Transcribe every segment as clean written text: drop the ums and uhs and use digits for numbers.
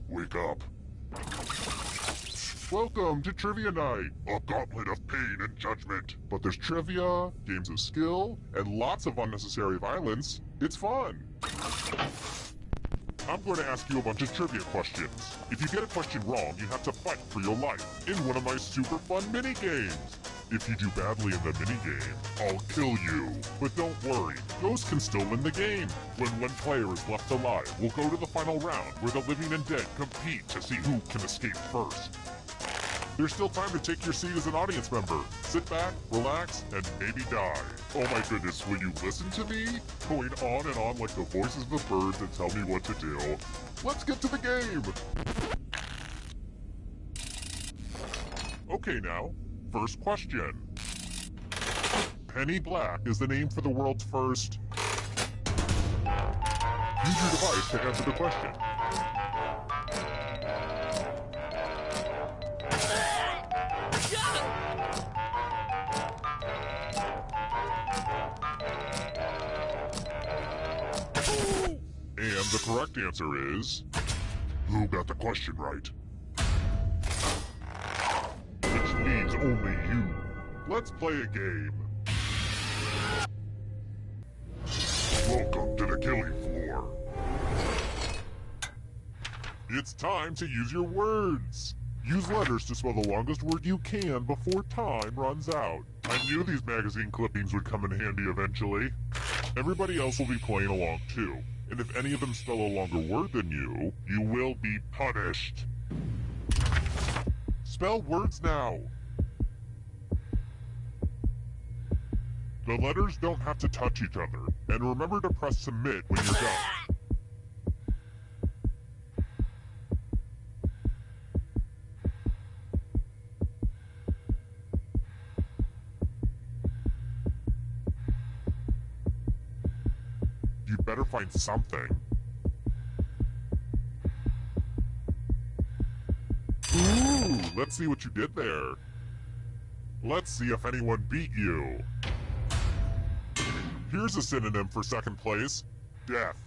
Wake up. Welcome to Trivia Night, a gauntlet of pain and judgment. But there's trivia, games of skill, and lots of unnecessary violence. It's fun. I'm going to ask you a bunch of trivia questions. If you get a question wrong, you have to fight for your life in one of my super fun mini-games. If you do badly in the minigame, I'll kill you. But don't worry, ghosts can still win the game. When one player is left alive, we'll go to the final round where the living and dead compete to see who can escape first. There's still time to take your seat as an audience member. Sit back, relax, and maybe die. Oh my goodness, will you listen to me? Going on and on like the voices of the birds that tell me what to do. Let's get to the game! Okay now, first question. Penny Black is the name for the world's first... Use your device to answer the question. And the correct answer is... Who got the question right? Which means only you. Let's play a game. Welcome to the killing floor. It's time to use your words. Use letters to spell the longest word you can before time runs out. I knew these magazine clippings would come in handy eventually. Everybody else will be playing along too. And if any of them spell a longer word than you, you will be punished. Spell words now. The letters don't have to touch each other. And remember to press submit when you're done. You better find something. Ooh, let's see what you did there. Let's see if anyone beat you. Here's a synonym for second place. Death.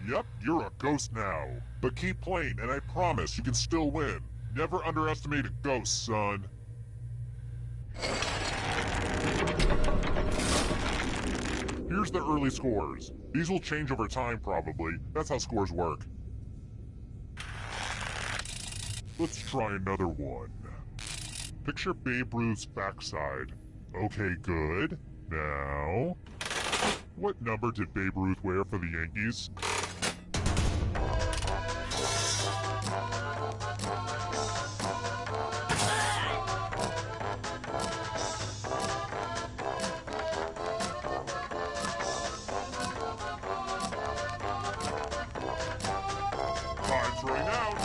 Yep, you're a ghost now. But keep playing, and I promise you can still win. Never underestimate a ghost, son. Here's the early scores. These will change over time, probably. That's how scores work. Let's try another one. Picture Babe Ruth's backside. Okay, good. Now, what number did Babe Ruth wear for the Yankees? Time's running out.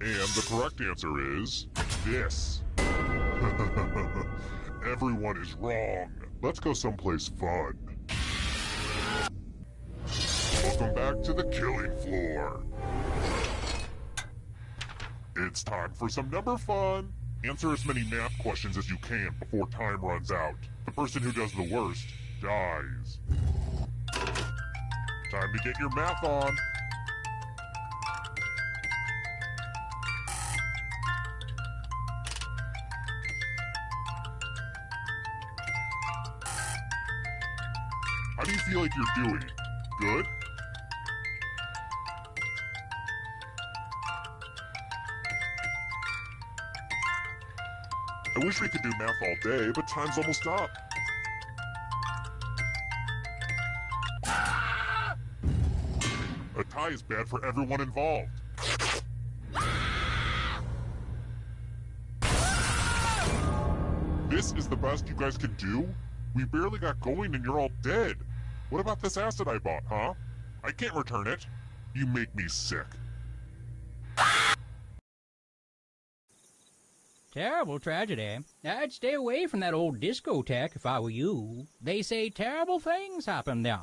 And the correct answer is this. Everyone is wrong. Let's go someplace fun. Welcome back to the killing floor. It's time for some number fun. Answer as many math questions as you can before time runs out. The person who does the worst dies. Time to get your math on. How do you feel like you're doing? Good? I wish we could do math all day, but time's almost up. A tie is bad for everyone involved. This is the best you guys can do? We barely got going and you're all dead. What about this acid I bought, huh? I can't return it. You make me sick. Terrible tragedy. I'd stay away from that old discotheque if I were you. They say terrible things happen there.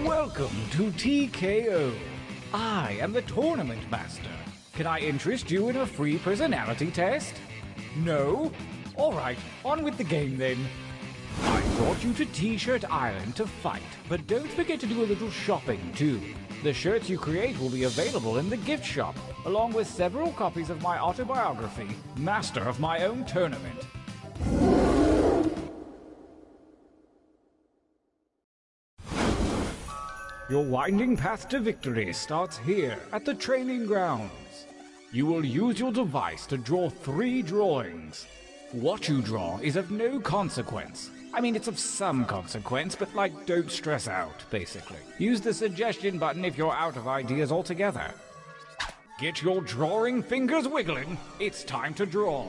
Welcome to TKO. I am the Tournament Master. Can I interest you in a free personality test? No? Alright, on with the game then. I brought you to T-Shirt Island to fight, but don't forget to do a little shopping too. The shirts you create will be available in the gift shop, along with several copies of my autobiography, Master of My Own Tournament. Your winding path to victory starts here, at the training grounds. You will use your device to draw 3 drawings. What you draw is of no consequence. I mean, it's of some consequence, but don't stress out, basically. Use the suggestion button if you're out of ideas altogether. Get your drawing fingers wiggling. It's time to draw.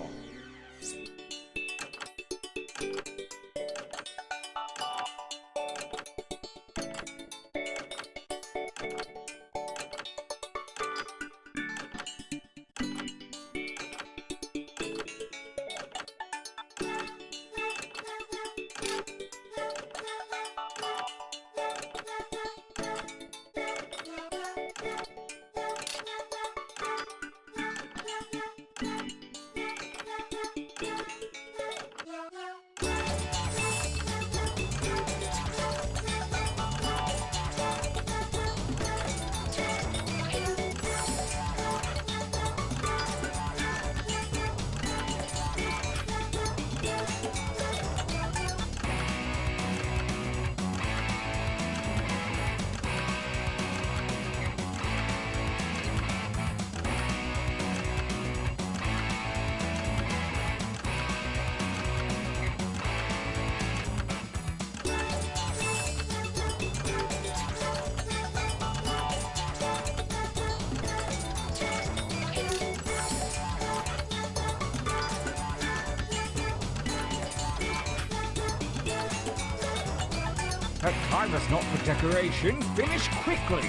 That time is not for decoration. Finish quickly.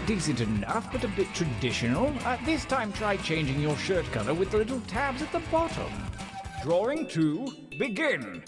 Decent enough, but a bit traditional. This time try changing your shirt color with the little tabs at the bottom. Drawing 2, begin.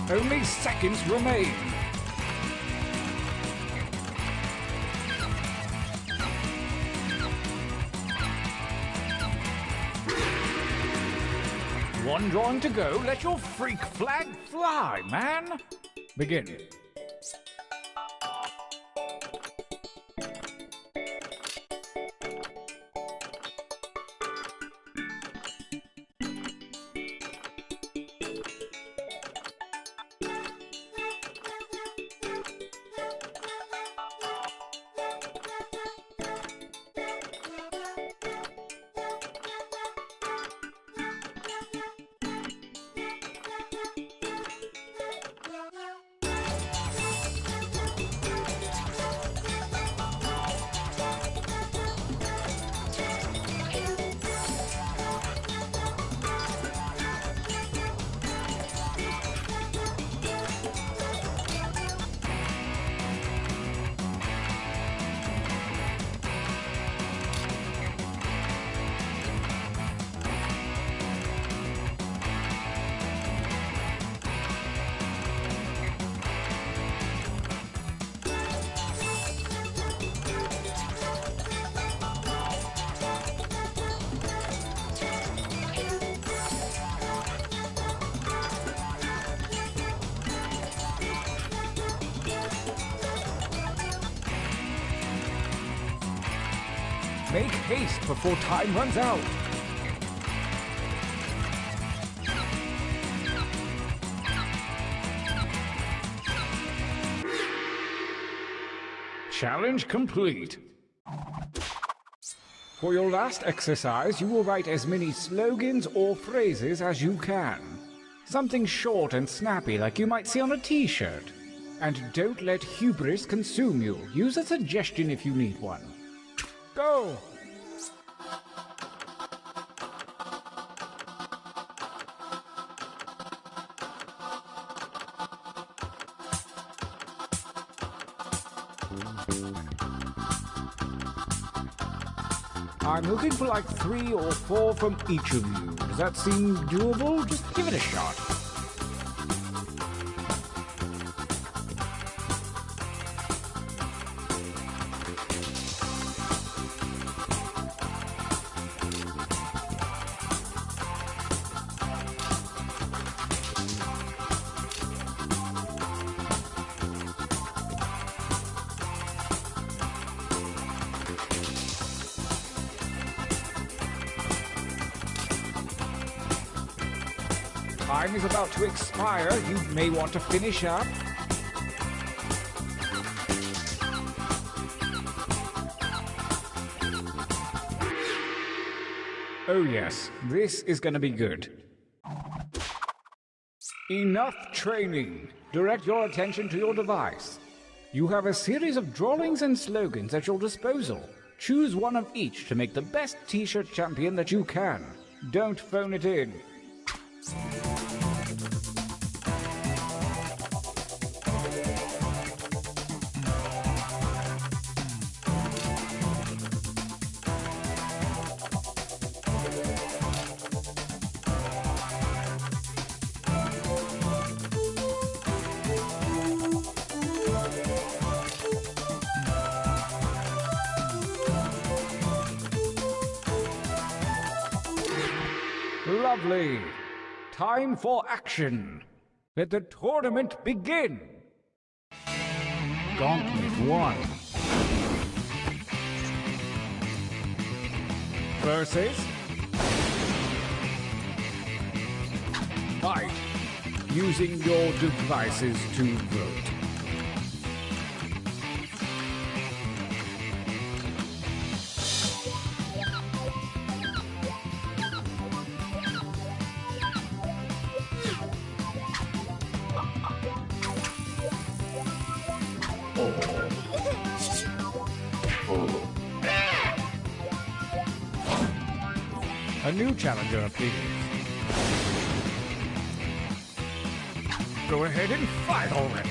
Only seconds remain. One drawing to go. Let your freak flag fly, man. Begin. Make haste before time runs out. Challenge complete. For your last exercise, you will write as many slogans or phrases as you can. Something short and snappy like you might see on a t-shirt. And don't let hubris consume you. Use a suggestion if you need one. Go! I'm looking for like 3 or 4 from each of you. Does that seem doable? Just give it a shot. Time is about to expire. You may want to finish up. Oh yes, this is going to be good. Enough training. Direct your attention to your device. You have a series of drawings and slogans at your disposal. Choose one of each to make the best t-shirt champion that you can. Don't phone it in. Lovely. Time for action. Let the tournament begin. Gauntlet 1. Versus fight using your devices to vote. A new challenger appears. Go ahead and fight already.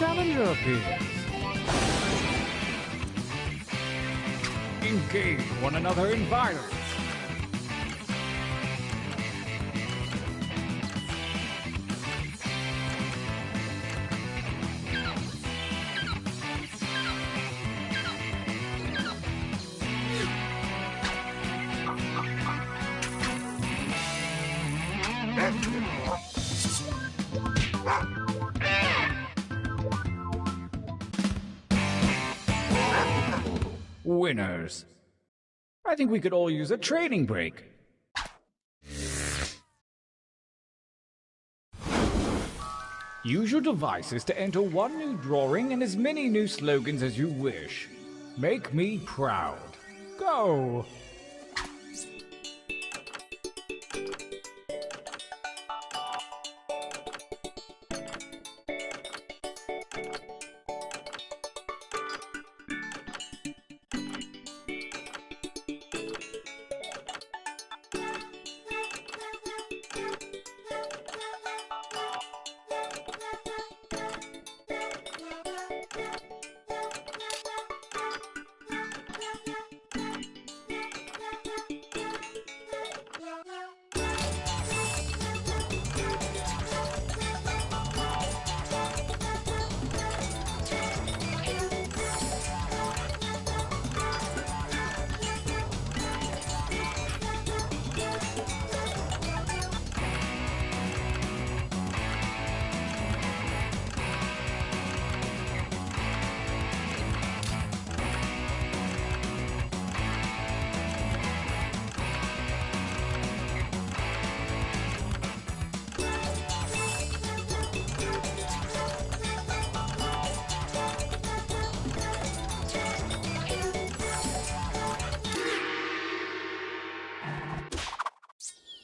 challenger appears. Engage one another in violence. Winners. I think we could all use a training break. Use your devices to enter one new drawing and as many new slogans as you wish. Make me proud. Go!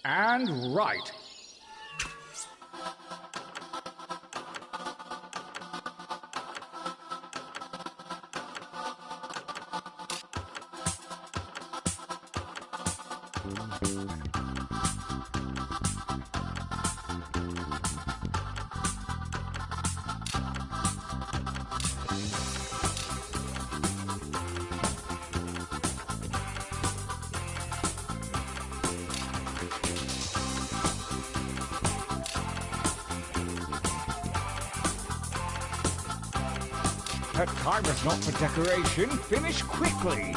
And right. That time is not for decoration. Finish quickly.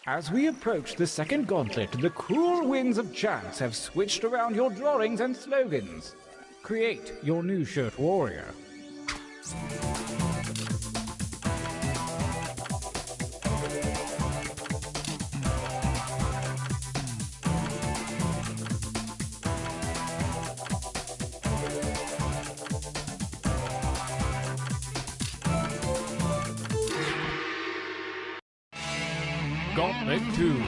As we approach the second gauntlet, the cruel winds of chance have switched around your drawings and slogans. Create your new shirt warrior. Gauntlet 2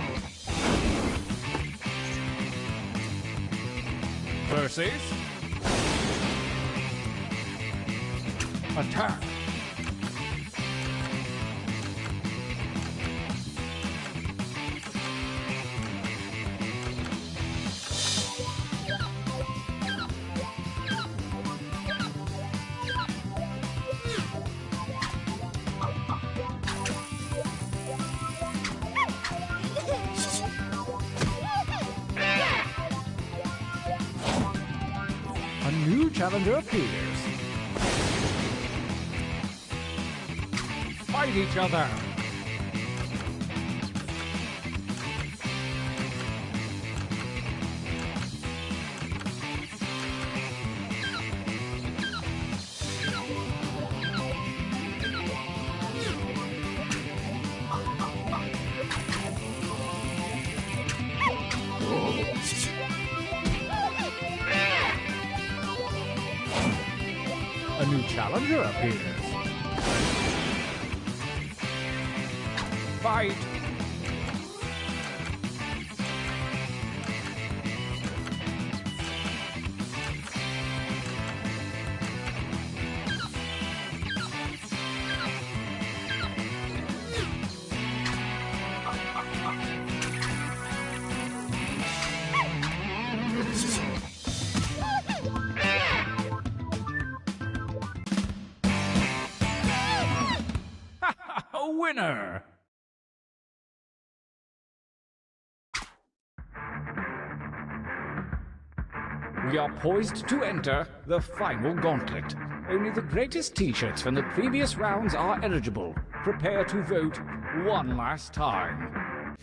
versus attack. A new challenger appears. Fight each other. A new challenger appears. Fight! A winner! We are poised to enter the final gauntlet. Only the greatest t-shirts from the previous rounds are eligible. Prepare to vote one last time.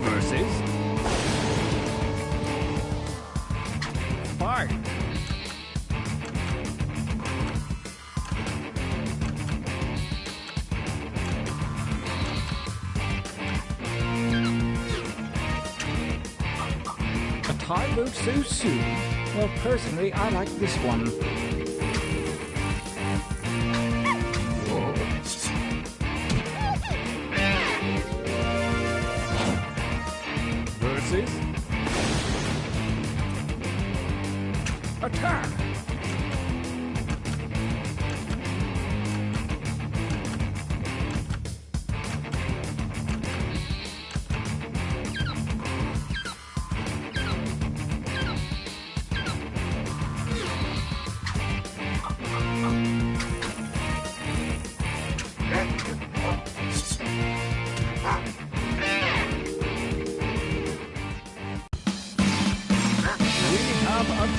Versus... fight! A tie vote so soon? Well, personally, I like this one. Versus... attack!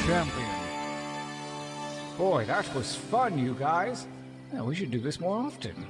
Champion. Boy, that was fun, you guys. Yeah, we should do this more often.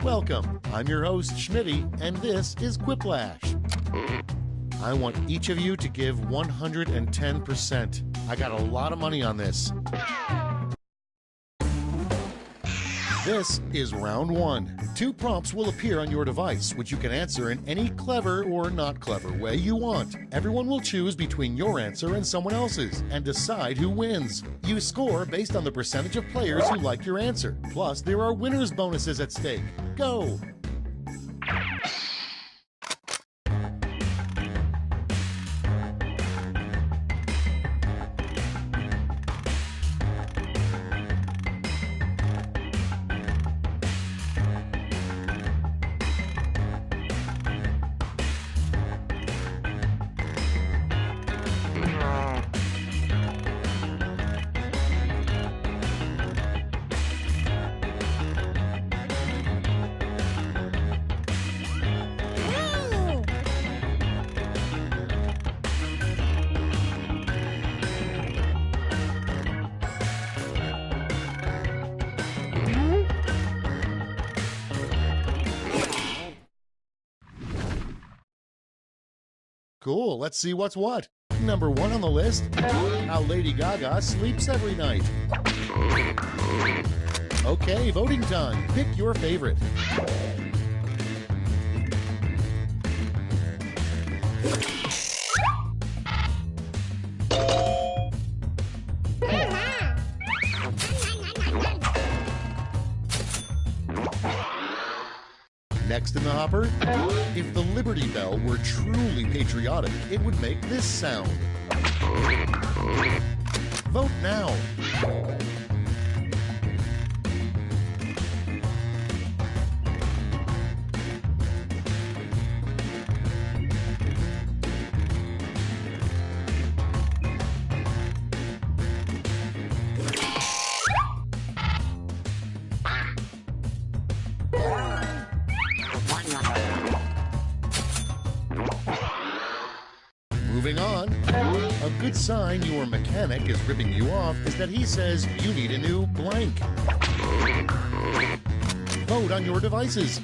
Welcome, I'm your host, Schmitty, and this is Quiplash. I want each of you to give 110%. I got a lot of money on this. This is round one. 2 prompts will appear on your device, which you can answer in any clever or not clever way you want. Everyone will choose between your answer and someone else's and decide who wins. You score based on the percentage of players who like your answer. Plus, there are winners' bonuses at stake. Go! Cool, let's see what's what. Number 1 on the list, how Lady Gaga sleeps every night. Okay, voting time. Pick your favorite. Next in the hopper, if the Liberty Bell were truly patriotic, it would make this sound. Vote now. Moving on, a good sign your mechanic is ripping you off is that he says you need a new blank. Vote on your devices.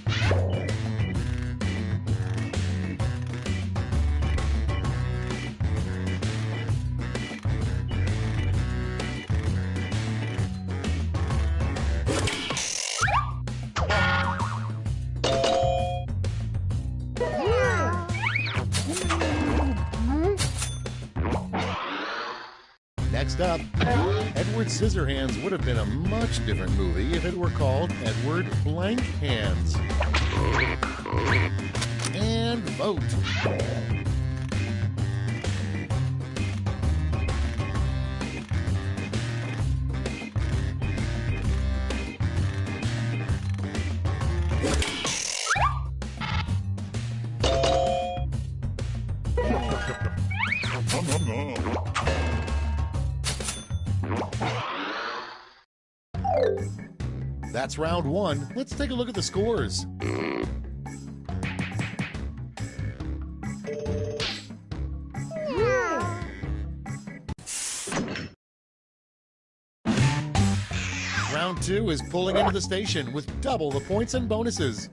Next up, Edward Scissorhands would have been a much different movie if it were called Edward Blank Hands. And vote. That's round 1. Let's take a look at the scores. Round 2 is pulling into the station with double the points and bonuses.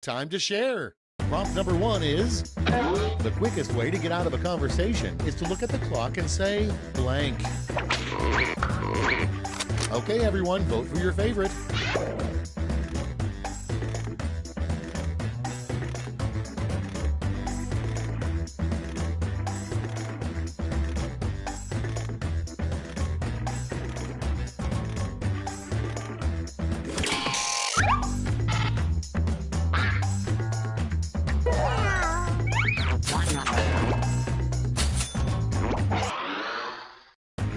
Time to share. Prompt number 1 is, the quickest way to get out of a conversation is to look at the clock and say blank. Okay, everyone, vote for your favorite.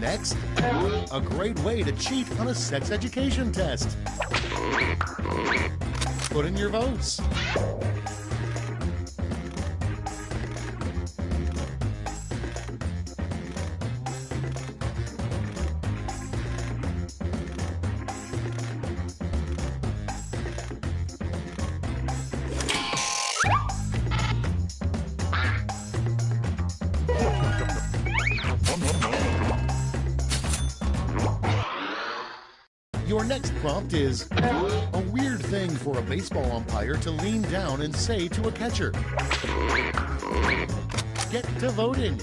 Next, a great way to cheat on a sex education test. Put in your votes. Your next prompt is a weird thing for a baseball umpire to lean down and say to a catcher. Get to voting.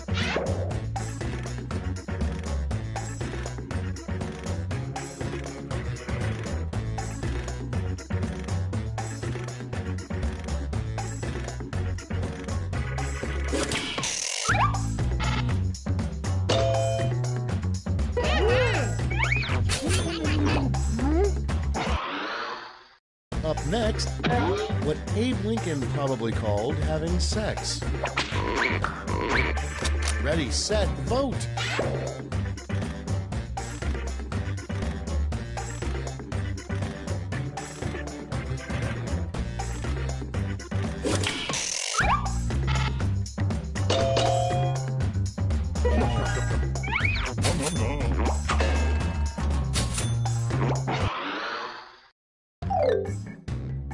Next, what Abe Lincoln probably called having sex. Ready, set, vote!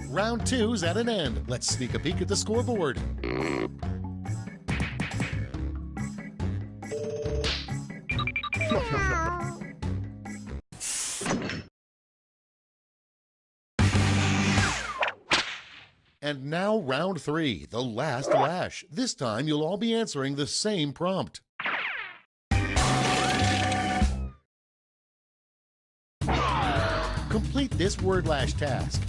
Round two's at an end. Let's sneak a peek at the scoreboard. And now round three, the last lash. This time you'll all be answering the same prompt. Complete this word lash task.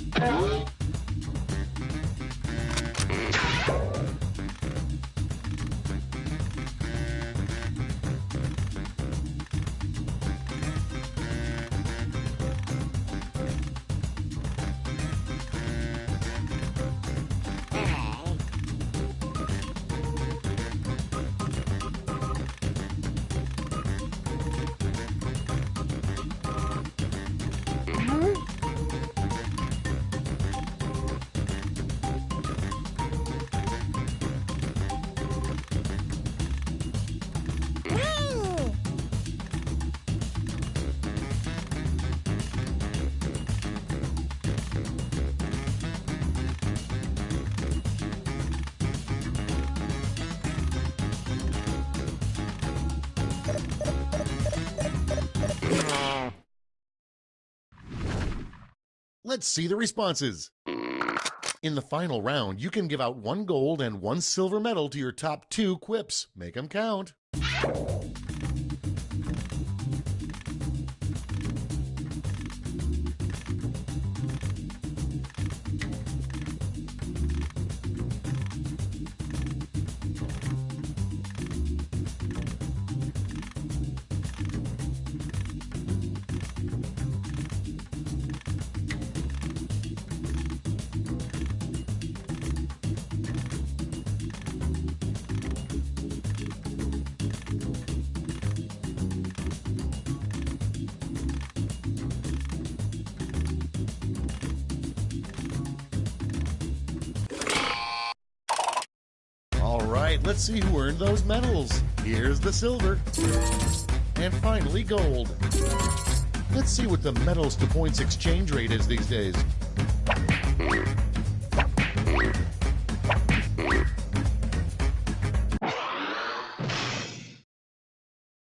Let's see the responses. In the final round, you can give out 1 gold and 1 silver medal to your top 2 quips. Make them count. Let's see who earned those medals. Here's the silver. And finally, gold. Let's see what the medals to points exchange rate is these days.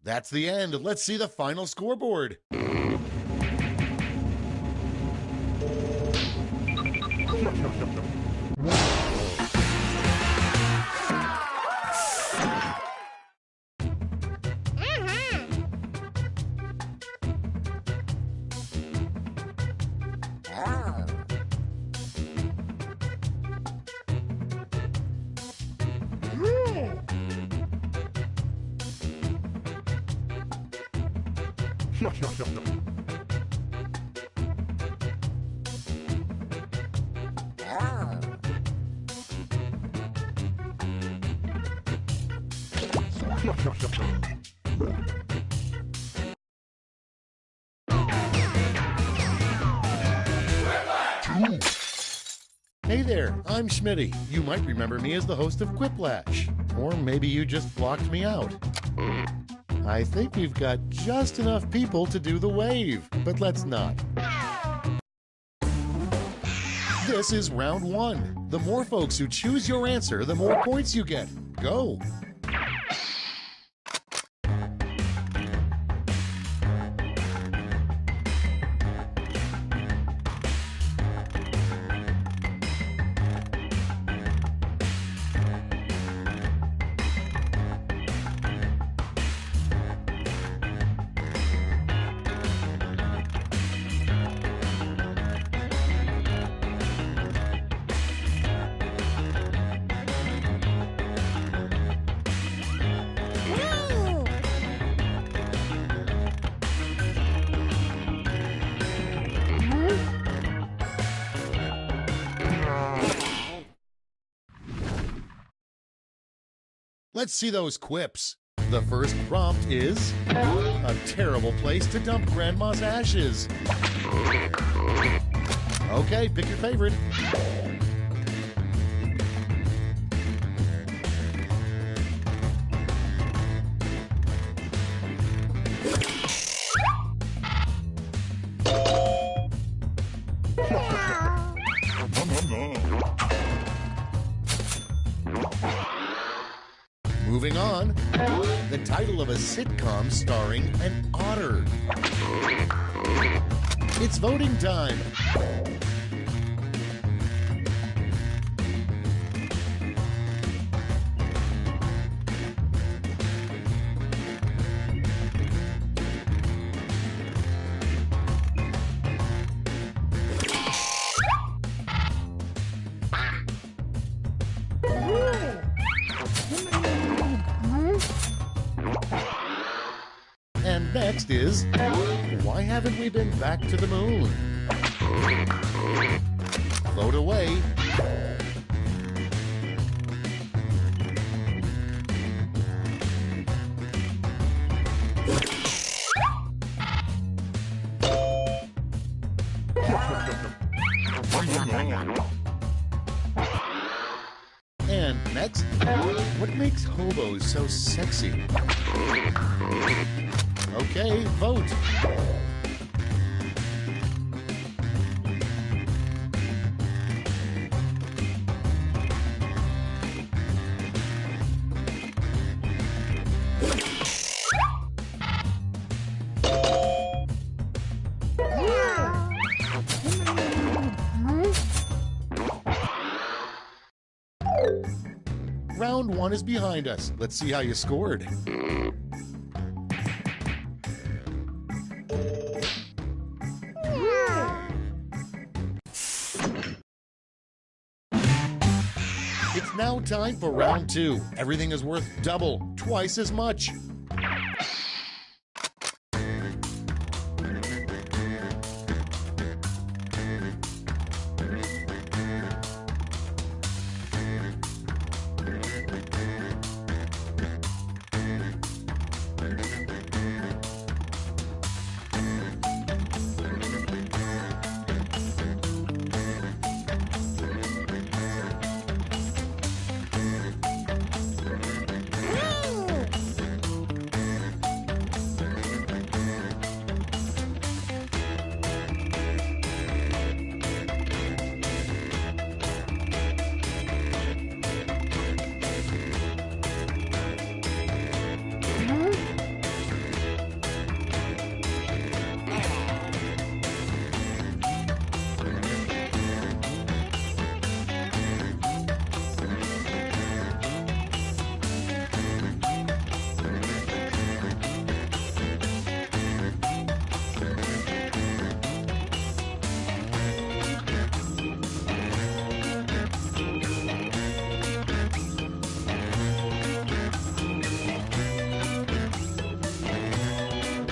That's the end. Let's see the final scoreboard. Hey there, I'm Schmitty. You might remember me as the host of Quiplash. Or maybe you just blocked me out. I think we've got just enough people to do the wave, but let's not. This is round one. The more folks who choose your answer, the more points you get. Go! Let's see those quips. The first prompt is a terrible place to dump Grandma's ashes. Okay, pick your favorite. Moving on, the title of a sitcom starring an otter. It's voting time. And next is, why haven't we been back to the moon? Vote away. And next, what makes hobos so sexy? Okay, vote. Round one is behind us. Let's see how you scored. It's now time for round two. Everything is worth double, twice as much.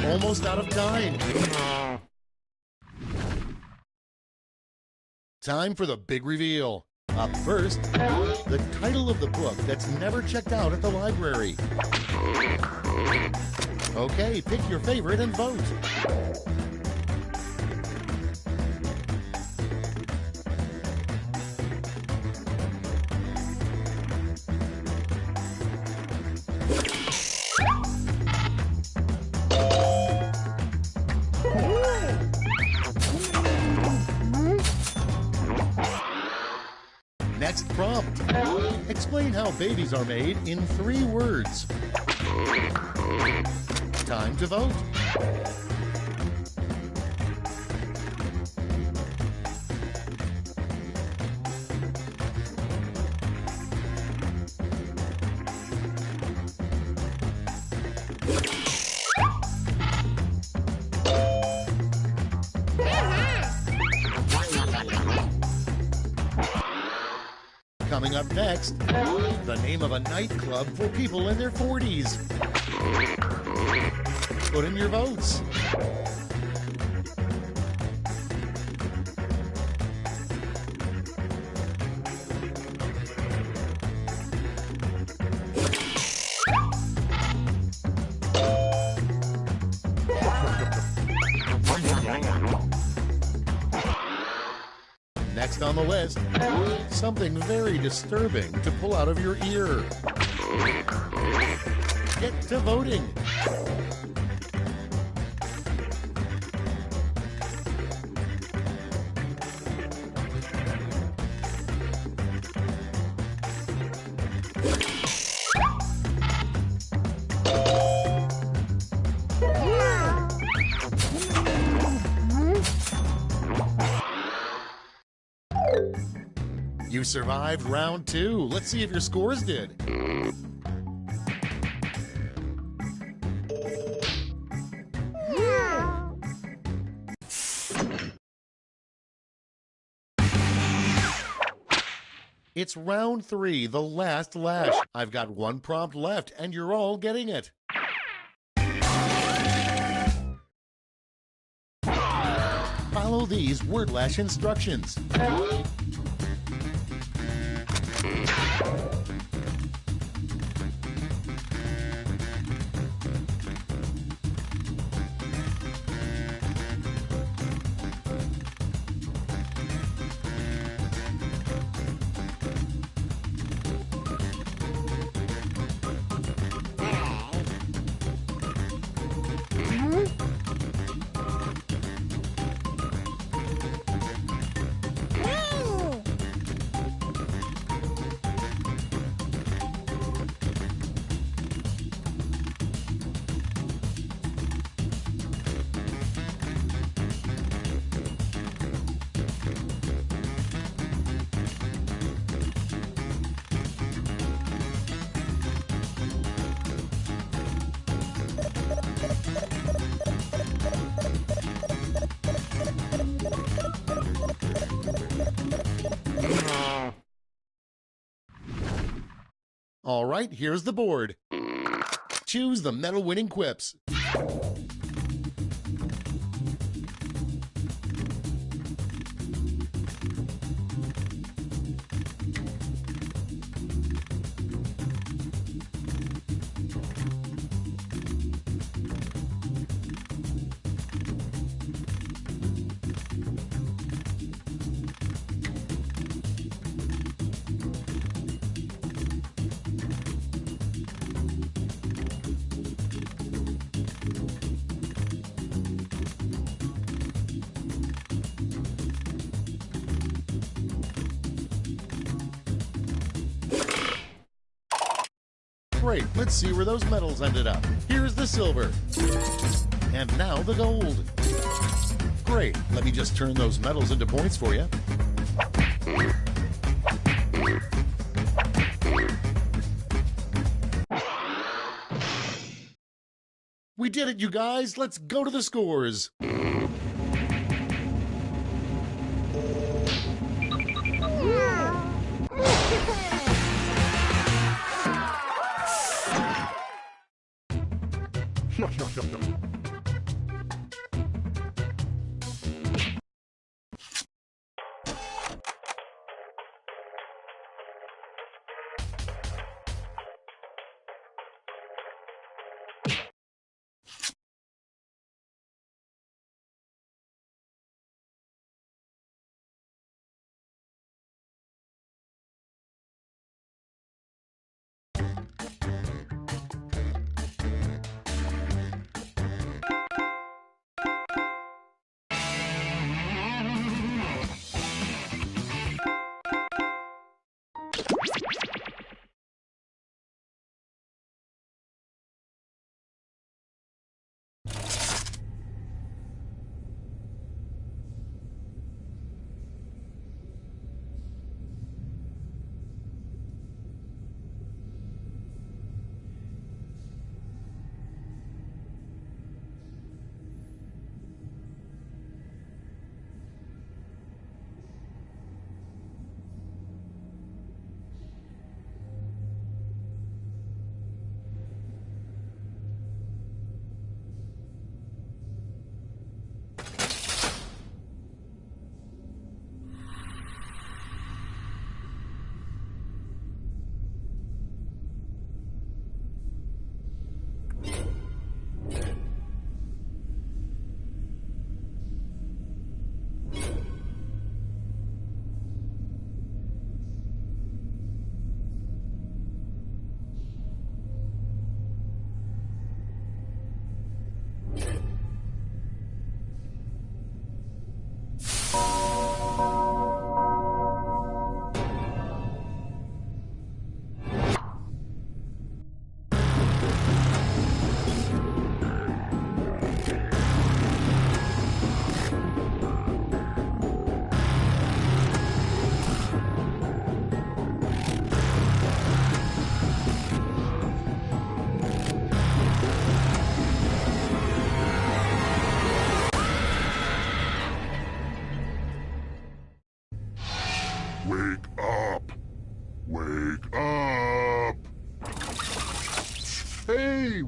Almost out of time. Time for the big reveal. Up first, the title of the book that's never checked out at the library. Okay, pick your favorite and vote. Next prompt. Explain how babies are made in 3 words. Time to vote. Coming up next, the name of a nightclub for people in their 40s. Put in your votes. Next on the list, something very disturbing to pull out of your ear. Get to voting. You survived round 2. Let's see if your scores did. It's round 3, the last lash. I've got one prompt left, and you're all getting it. Follow these word lash instructions. All right, here's the board. Choose the medal-winning quips. Great, let's see where those medals ended up. Here's the silver. And now the gold. Great, let me just turn those medals into points for you. We did it, you guys! Let's go to the scores!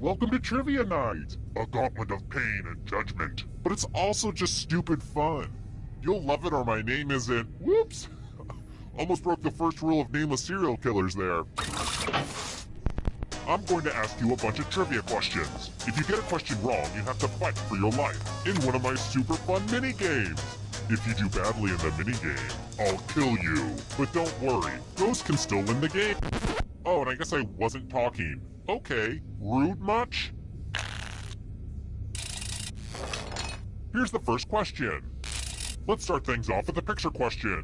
Welcome to Trivia Night! A gauntlet of pain and judgment. But it's also just stupid fun. You'll love it or my name isn't... Whoops! Almost broke the first rule of nameless serial killers there. I'm going to ask you a bunch of trivia questions. If you get a question wrong, you have to fight for your life in one of my super fun mini-games. If you do badly in the mini-game, I'll kill you. But don't worry, ghosts can still win the game. Oh, and I guess I wasn't talking. Okay, rude much? Here's the first question. Let's start things off with a picture question.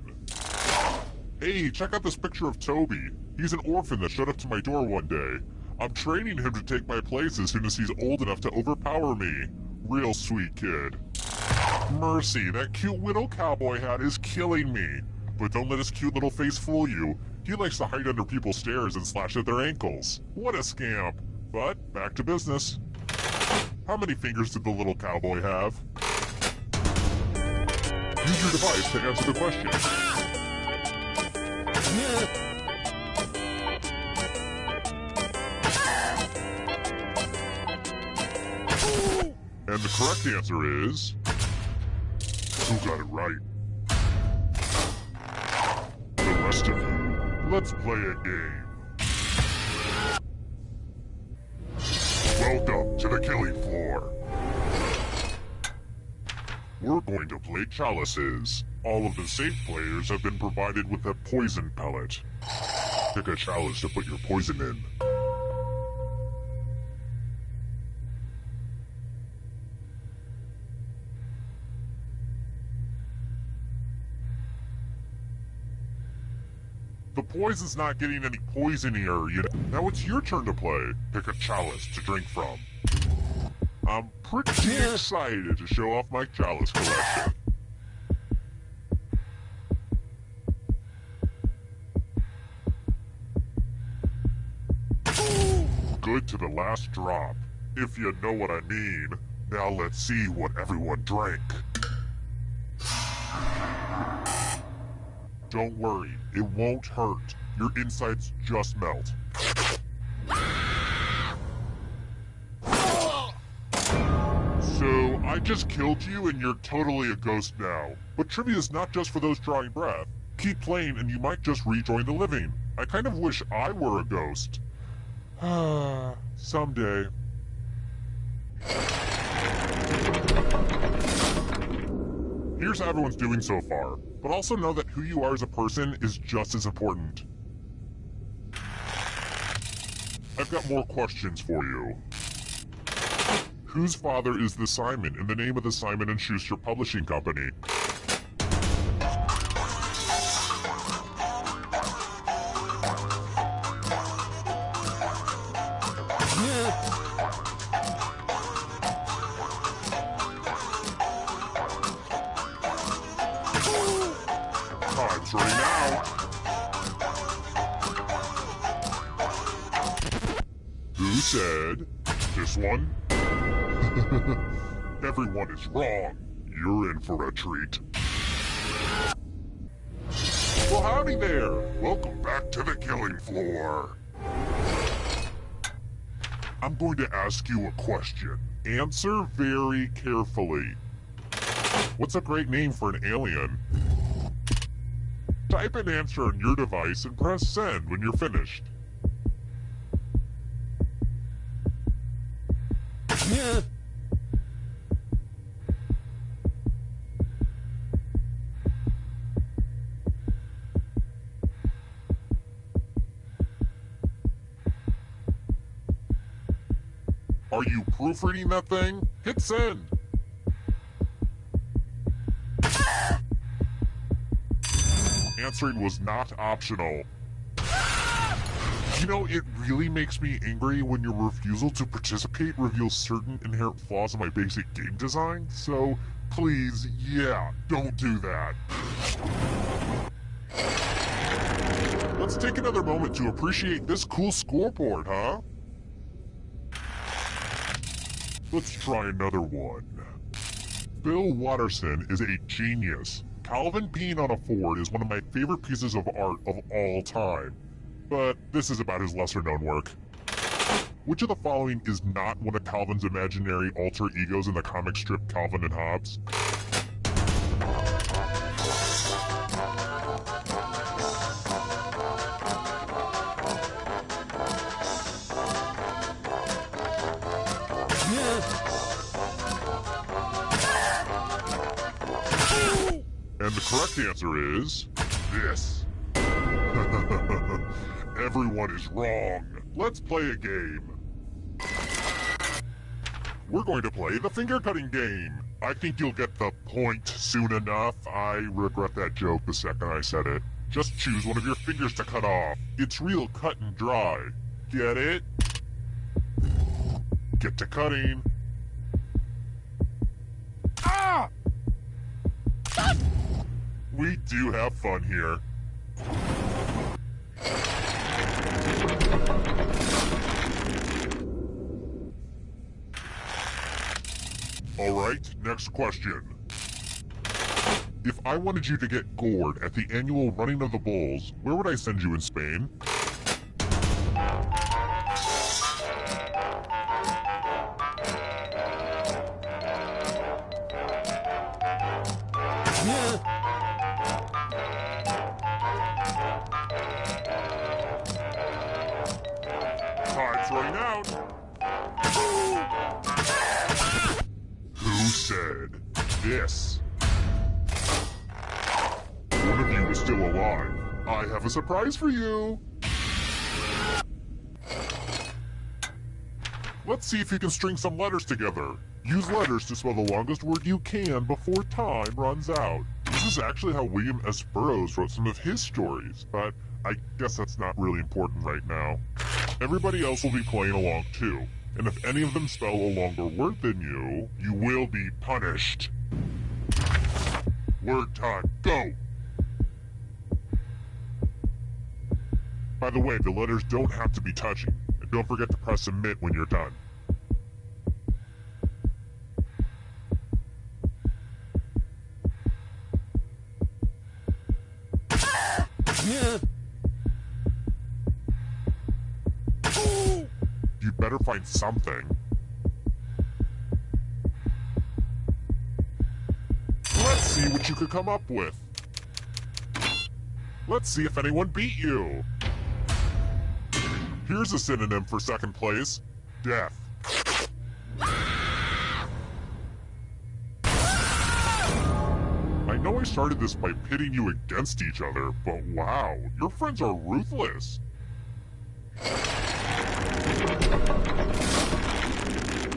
Hey, check out this picture of Toby. He's an orphan that showed up to my door one day. I'm training him to take my place as soon as he's old enough to overpower me. Real sweet kid. Mercy, that cute widow cowboy hat is killing me. But don't let his cute little face fool you. He likes to hide under people's stairs and slash at their ankles. What a scamp. But, back to business. How many fingers did the little cowboy have? Use your device to answer the question. And the correct answer is... Who got it right? The rest of you, let's play a game. Welcome to the killing floor. We're going to play chalices. All of the safe players have been provided with a poison pellet. Pick a chalice to put your poison in. The poison's not getting any poisonier, you know. Now it's your turn to play. Pick a chalice to drink from. I'm pretty excited to show off my chalice collection. Good to the last drop, if you know what I mean. Now let's see what everyone drank. Don't worry, it won't hurt. Your insides just melt. So, I just killed you and you're totally a ghost now. But trivia's not just for those drawing breath. Keep playing and you might just rejoin the living. I kind of wish I were a ghost. Someday. Here's how everyone's doing so far, but also know that who you are as a person is just as important. I've got more questions for you. Whose father is the Simon in the name of the Simon & Schuster Publishing Company? Time's running out. Who said this one? Everyone is wrong. You're in for a treat. Well, howdy there. Welcome back to the killing floor. I'm going to ask you a question. Answer very carefully. What's a great name for an alien? Type an answer on your device and press send when you're finished. Are you proofreading that thing? Hit send. Answering was not optional. You know, it really makes me angry when your refusal to participate reveals certain inherent flaws in my basic game design, so please, yeah, don't do that. Let's take another moment to appreciate this cool scoreboard, huh? Let's try another one. Bill Watterson is a genius. Calvin peeing on a Ford is one of my favorite pieces of art of all time. But this is about his lesser-known work. Which of the following is not one of Calvin's imaginary alter egos in the comic strip Calvin and Hobbes? And the correct answer is this. Everyone is wrong. Let's play a game. We're going to play the finger-cutting game. I think you'll get the point soon enough. I regret that joke the second I said it. Just choose one of your fingers to cut off. It's real cut and dry. Get it? Get to cutting. Ah! We do have fun here. Alright, next question. If I wanted you to get gored at the annual running of the bulls, where would I send you in Spain? Time's running out. Who said this? One of you is still alive. I have a surprise for you. Let's see if you can string some letters together. Use letters to spell the longest word you can before time runs out. This is actually how William S. Burroughs wrote some of his stories, but I guess that's not really important right now. Everybody else will be playing along too, and if any of them spell a longer word than you, you will be punished. Word time, go! By the way, the letters don't have to be touching, and don't forget to press submit when you're done. You'd better find something. Let's see what you could come up with. Let's see if anyone beat you. Here's a synonym for second place. Death. I know I started this by pitting you against each other, but wow, your friends are ruthless.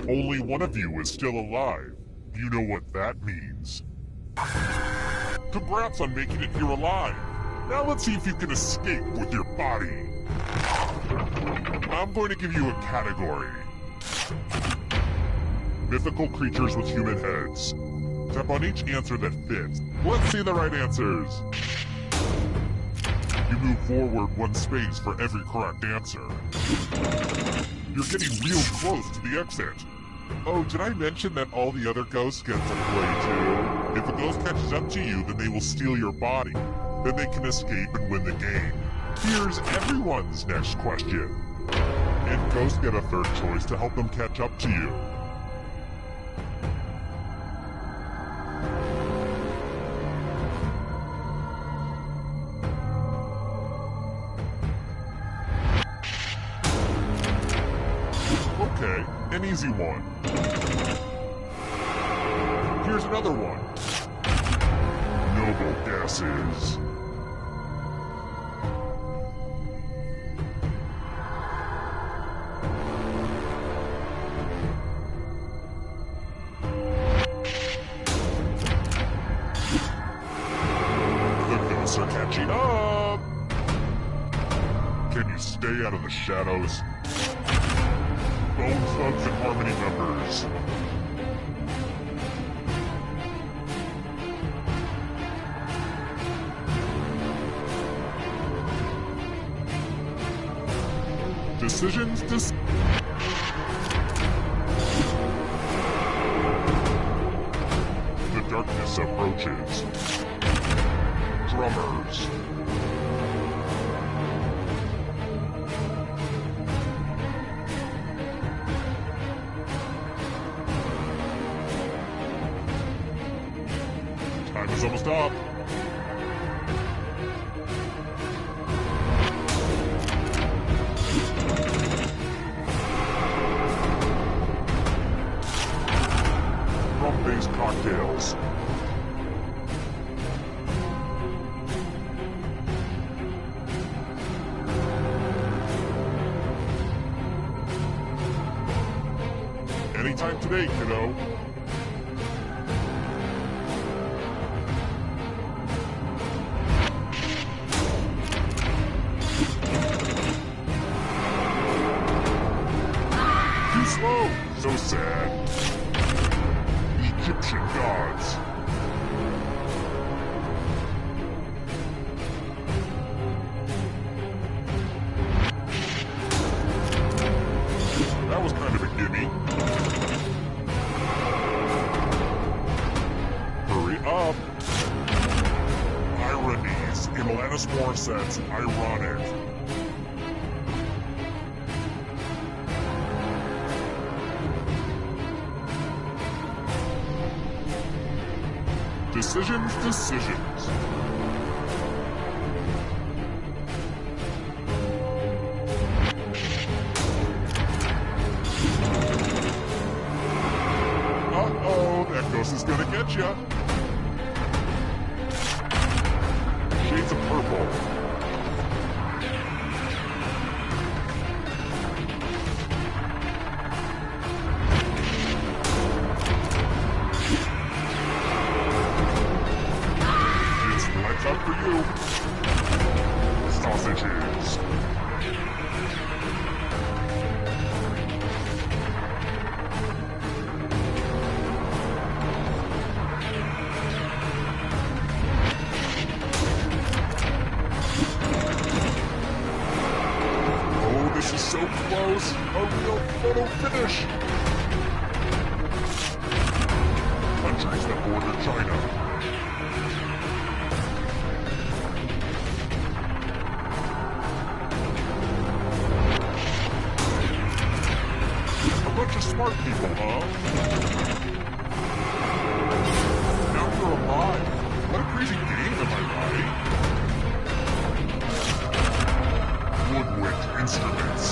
Only one of you is still alive. You know what that means. Congrats on making it here alive. Now let's see if you can escape with your body. I'm going to give you a category. Mythical creatures with human heads. Tap on each answer that fits. Let's see the right answers. You move forward one space for every correct answer. You're getting real close to the exit. Oh, did I mention that all the other ghosts get to play too? If a ghost catches up to you, then they will steal your body. Then they can escape and win the game. Here's everyone's next question. And ghosts get a third choice to help them catch up to you. Okay, an easy one. Here's another one. Noble guesses. The ghosts are catching up. Can you stay out of the shadows? Bone Thugs and Harmony members. Decisions The darkness approaches. Drummers. Time is almost up. Rum-based cocktails. Anytime today, kiddo. Too slow. So sad. Egyptian gods. That was kind of a gimme. Hurry up. Ironies in Alanis Morissette's Ironic. Decisions. Uh-oh, that ghost is gonna get ya. Shades of purple. Up for you. Sausages. Oh, this is so close. A real photo finish. Countries that border China. Bunch of smart people, huh? Now you're alive. What a crazy game, am I right? Woodwind instruments.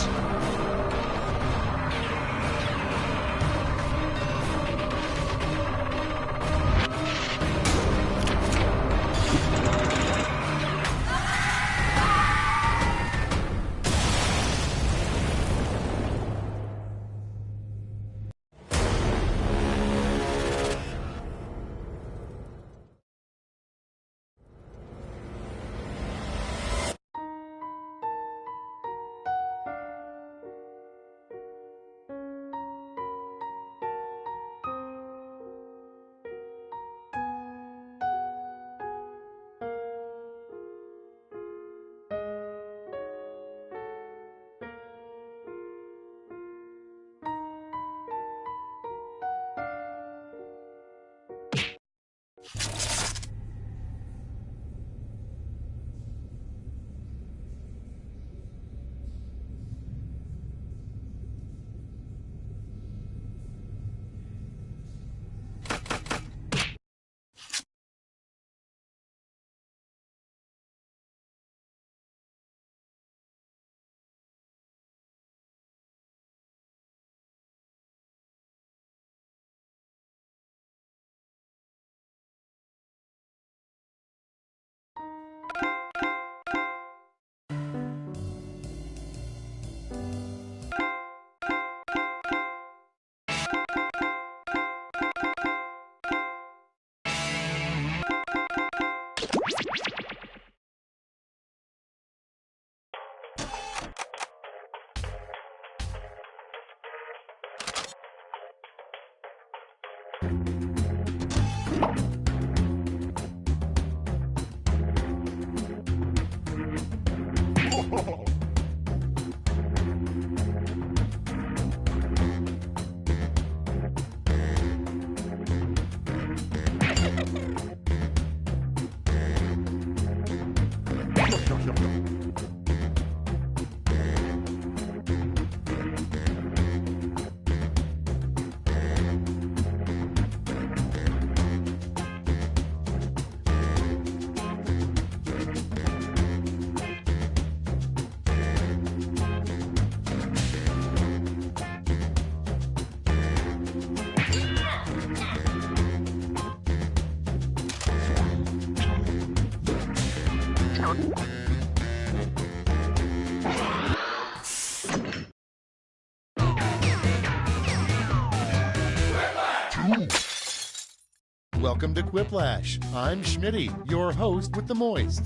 Welcome to Quiplash. I'm Schmitty, your host with the moist.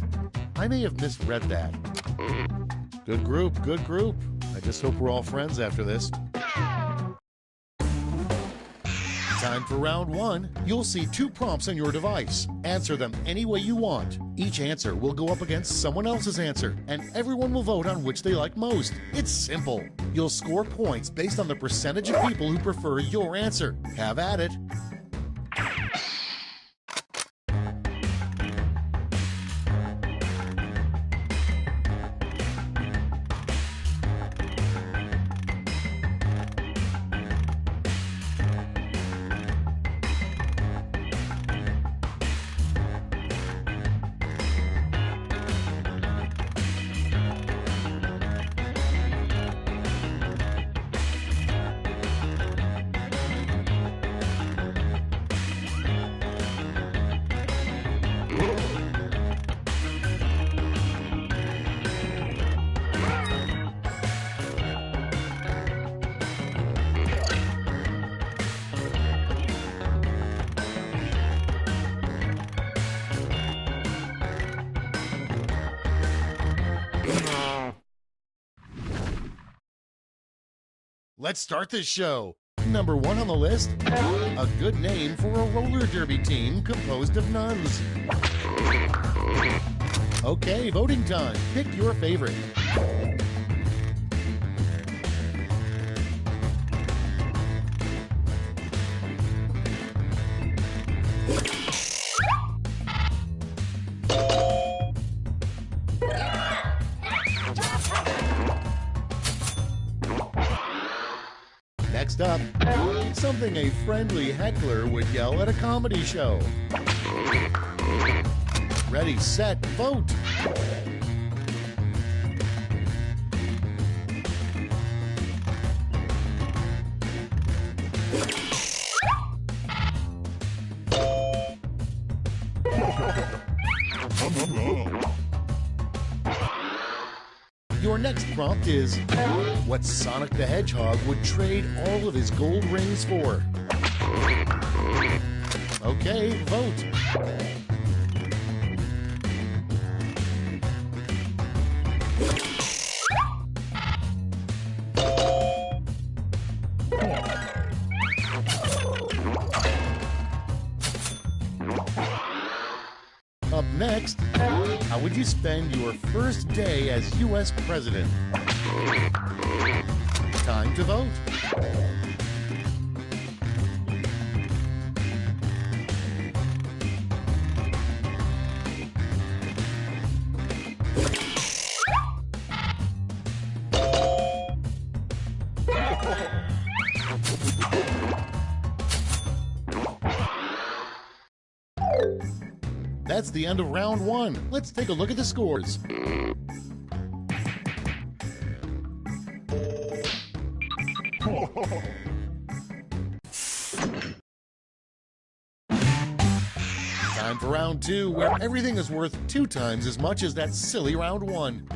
I may have misread that. Good group, good group. I just hope we're all friends after this. Time for round one. You'll see 2 prompts on your device. Answer them any way you want. Each answer will go up against someone else's answer, and everyone will vote on which they like most. It's simple. You'll score points based on the percentage of people who prefer your answer. Have at it. Let's start this show. Number 1 on the list, a good name for a roller derby team composed of nuns. Okay, voting time. Pick your favorite. Next up, something a friendly heckler would yell at a comedy show. Ready, set, vote! Your next prompt is what Sonic the Hedgehog would trade all of his gold rings for. Okay, vote. Up next, how would you spend your first day as U.S. President? Time to vote. That's the end of round one. Let's take a look at the scores. Time for round two, where everything is worth 2 times as much as that silly round one.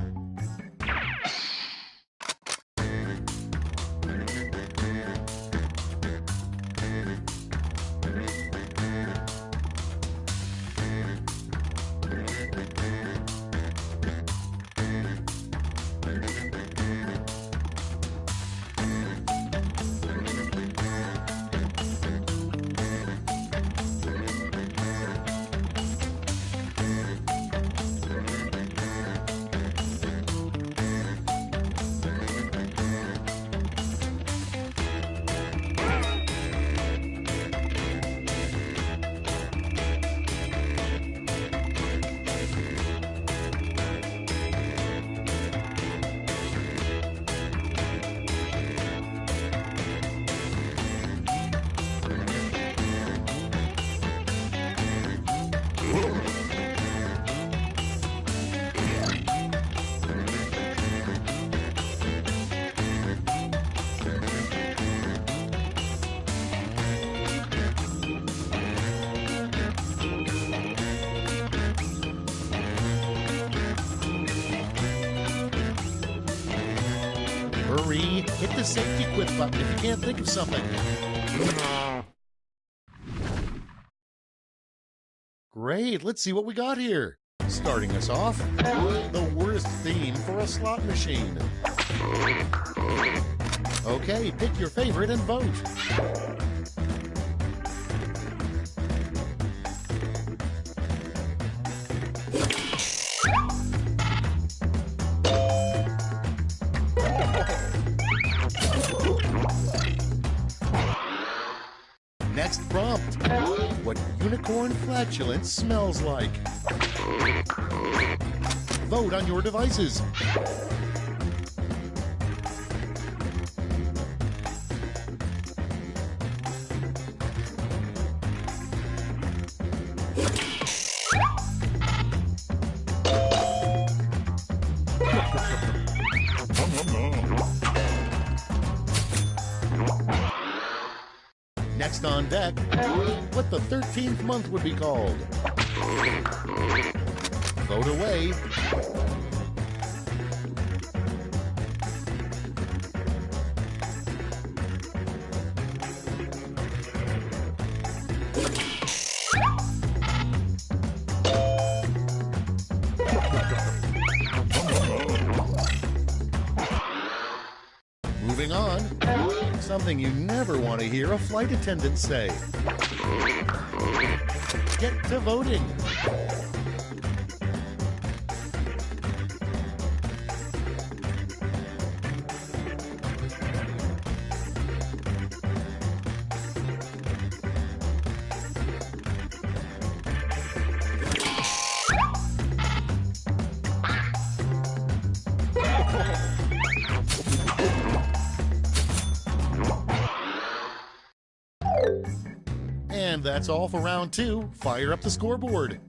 Hit the safety quit button if you can't think of something. Great, let's see what we got here. Starting us off, the worst theme for a slot machine. Okay, pick your favorite and vote. Next prompt, what unicorn flatulence smells like. Vote on your devices. Next on deck, what the 13th month would be called. Vote away. Moving on, something you never want to hear a flight attendant say. Get to voting. And that's all for round 2. Fire up the scoreboard.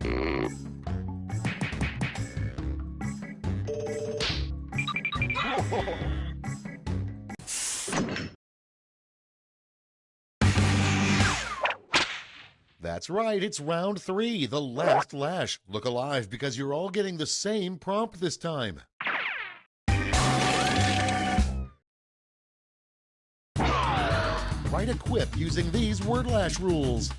That's right, it's round 3, the last lash. Look alive because you're all getting the same prompt this time. Write a quip using these word lash rules.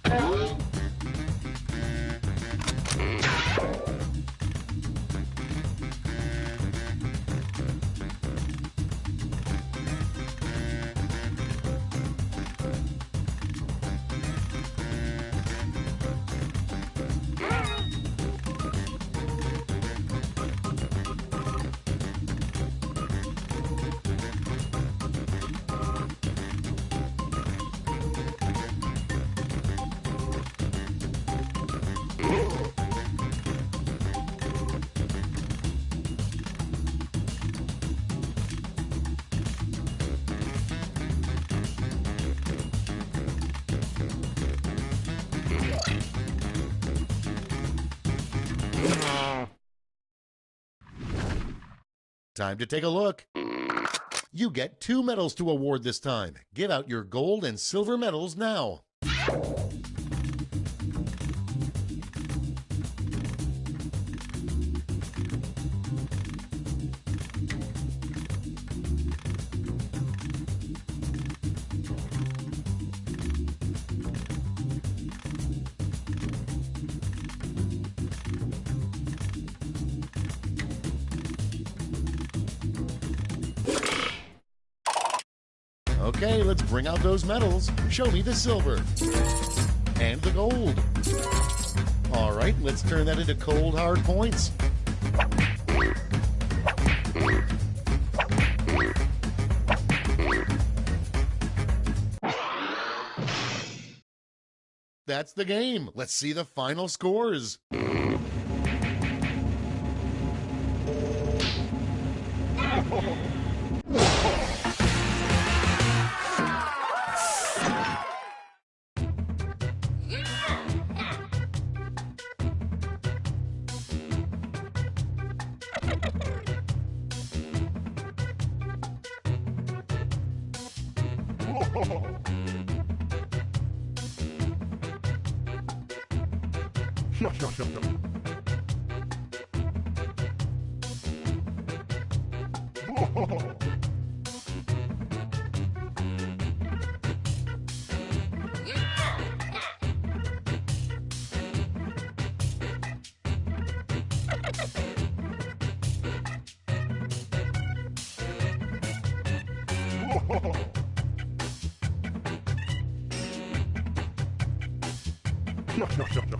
Time to take a look. You get 2 medals to award this time. Give out your gold and silver medals now. Okay, let's bring out those medals. Show me the silver. And the gold. All right, let's turn that into cold, hard points. That's the game. Let's see the final scores. No, no, no, no.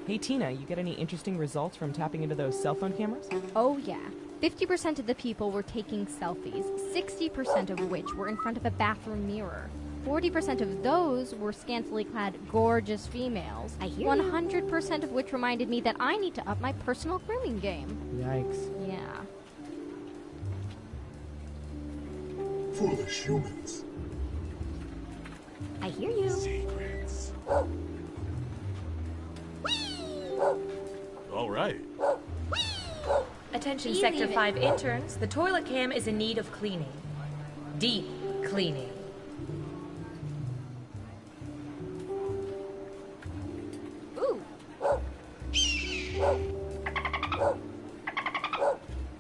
Hey Tina, you get any interesting results from tapping into those cell phone cameras? Oh, yeah. 50% of the people were taking selfies, 60% of which were in front of a bathroom mirror. 40% of those were scantily clad, gorgeous females. I hear 100% of which reminded me that I need to up my personal grooming game. Yikes. Yeah. Foolish humans. I hear you. Secrets. All right. Attention Easy Sector then. 5 interns, the toilet cam is in need of cleaning. Deep cleaning. Ooh.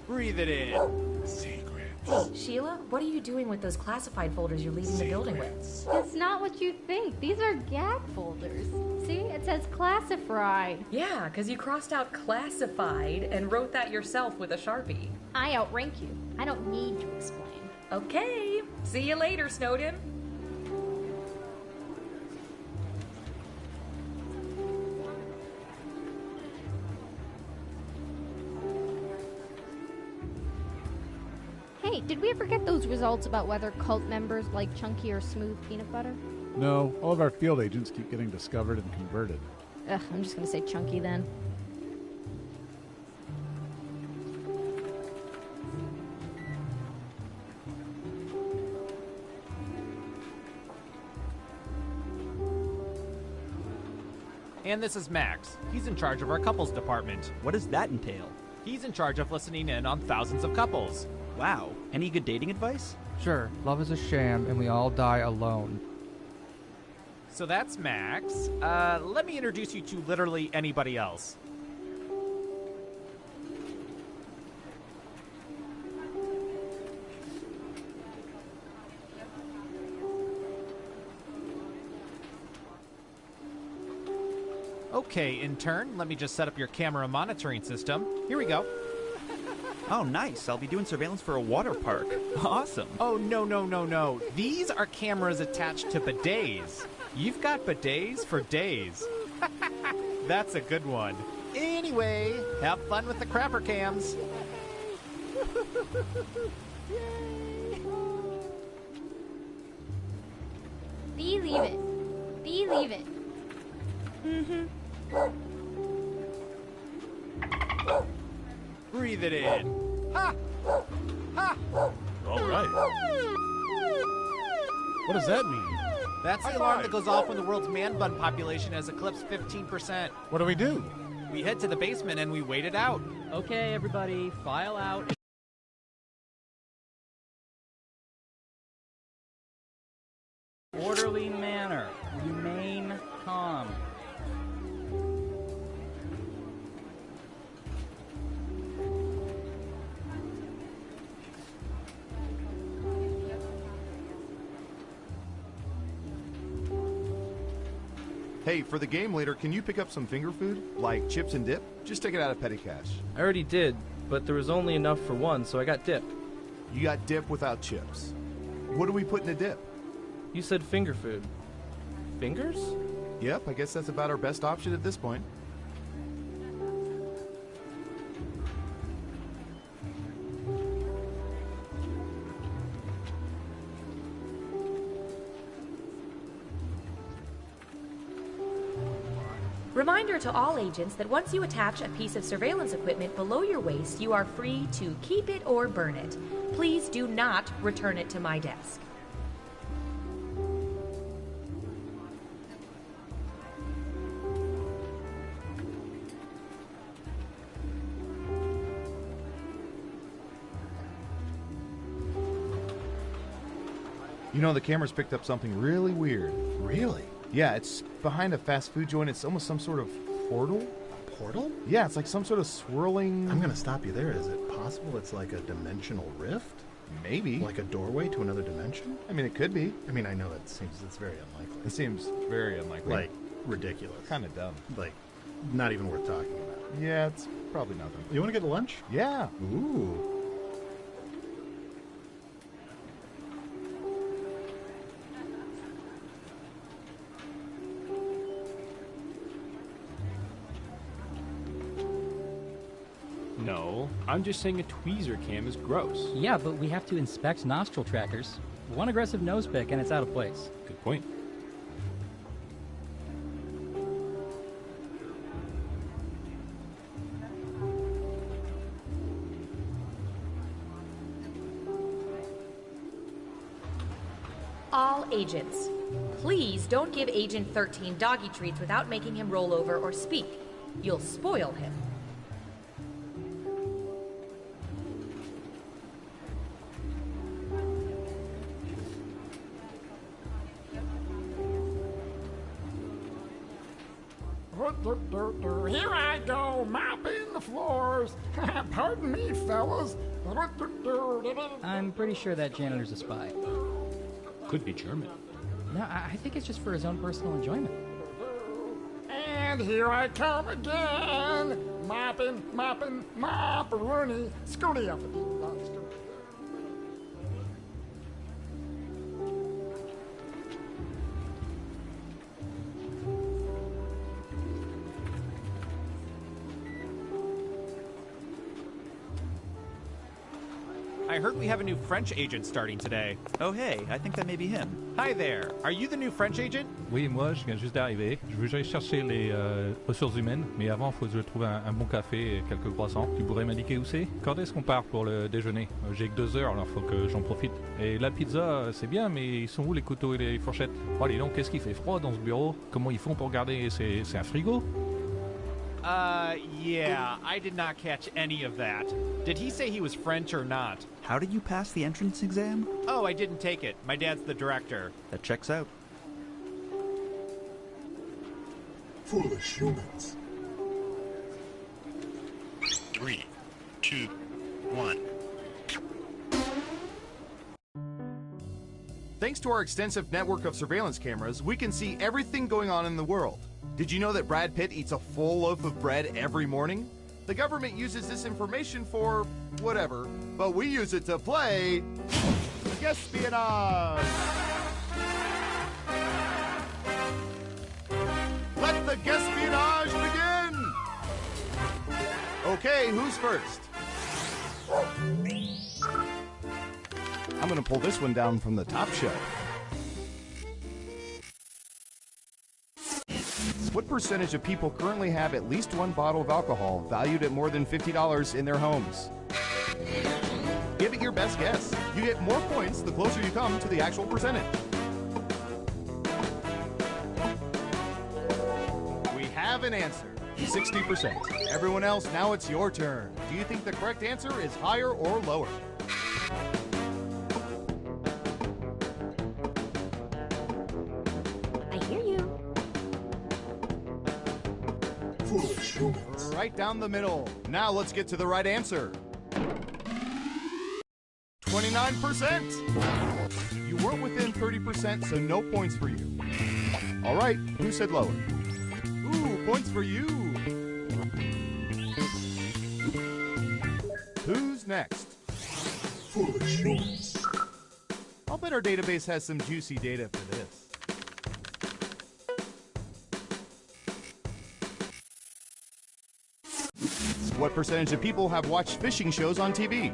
Breathe it in. Secrets. Hey, Sheila, what are you doing with those classified folders you're leaving the building with? It's not what you think. These are gag folders. See? It says classified. Yeah, because you crossed out classified and wrote that yourself with a Sharpie. I outrank you. I don't need to explain. Okay, see you later, Snowden. Hey, did we ever get those results about whether cult members like chunky or smooth peanut butter? No, all of our field agents keep getting discovered and converted. Ugh, I'm just gonna say chunky then. And this is Max. He's in charge of our couples department. What does that entail? He's in charge of listening in on thousands of couples. Wow. Any good dating advice? Sure, love is a sham and we all die alone. So that's Max. Let me introduce you to literally anybody else. Okay, intern, let me just set up your camera monitoring system. Here we go. Oh, nice. I'll be doing surveillance for a water park. Awesome. Oh, no. These are cameras attached to bidets. You've got bidets for days. That's a good one. Anyway, have fun with the crapper cams. Believe it. Believe it. Breathe it in. Ha! Ha! All right. What does that mean? That's the alarm that goes off when the world's man bun population has eclipsed 15%. What do we do? We head to the basement and we wait it out. Okay, everybody, file out. Orderly manner. Remain calm. Hey, for the game later, can you pick up some finger food? Like chips and dip? Just take it out of petty cash. I already did, but there was only enough for one, so I got dip. You got dip without chips. What do we put in a dip? You said finger food. Fingers? Yep, I guess that's about our best option at this point. Reminder to all agents that once you attach a piece of surveillance equipment below your waist, you are free to keep it or burn it. Please do not return it to my desk. You know, the camera's picked up something really weird. Really? Yeah, it's behind a fast food joint. It's almost some sort of portal. A portal? Yeah, it's like some sort of swirling... I'm going to stop you there. Is it possible it's like a dimensional rift? Maybe. Like a doorway to another dimension? I mean, it could be. I mean, I know it's very unlikely. It seems very unlikely. Like, ridiculous. Kind of dumb. Like, not even worth talking about. Yeah, it's probably nothing. You want to get lunch? Yeah. Ooh. No, I'm just saying a tweezer cam is gross. Yeah, but we have to inspect nostril trackers. One aggressive nose pick and it's out of place. Good point. All agents, please don't give Agent 13 doggy treats without making him roll over or speak. You'll spoil him. Here I go, mopping the floors. Pardon me, fellas. I'm pretty sure that janitor's a spy. Could be German. No, I think it's just for his own personal enjoyment. And here I come again. Mopping, mop-a-rooney. Scooty up. I heard we have a new French agent starting today. Oh hey, I think that may be him. Hi there. Are you the new French agent? Oui, moi, je viens juste d'arriver. Je veux juste chercher les ressources humaines, mais avant, il faut que je trouve un bon café et quelques croissants. Tu pourrais m'indiquer où c'est? Quand est-ce qu'on part pour le déjeuner? J'ai que 2 heures, alors faut que j'en profite. Et la pizza, c'est bien, mais ils sont où les couteaux et les fourchettes? Oh, dis donc, qu'est-ce qu'il fait froid dans ce bureau? Comment ils font pour garder? C'est un frigo? Yeah, I did not catch any of that. Did he say he was French or not? How did you pass the entrance exam? Oh, I didn't take it. My dad's the director. That checks out. Foolish humans. 3, 2, 1. Thanks to our extensive network of surveillance cameras, we can see everything going on in the world. Did you know that Brad Pitt eats a full loaf of bread every morning? The government uses this information for whatever, but we use it to play espionage. Let the espionage begin! Okay, who's first? I'm gonna pull this one down from the top shelf. What percentage of people currently have at least one bottle of alcohol valued at more than $50 in their homes? Give it your best guess. You get more points the closer you come to the actual percentage. We have an answer. 60%. Everyone else, now it's your turn. Do you think the correct answer is higher or lower? I hear you. Right down the middle. Now let's get to the right answer. 29%. You weren't within 30%, so no points for you. All right, who said lower? Ooh, points for you. Who's next? Foolish humans. I'll bet our database has some juicy data for this. What percentage of people have watched fishing shows on TV?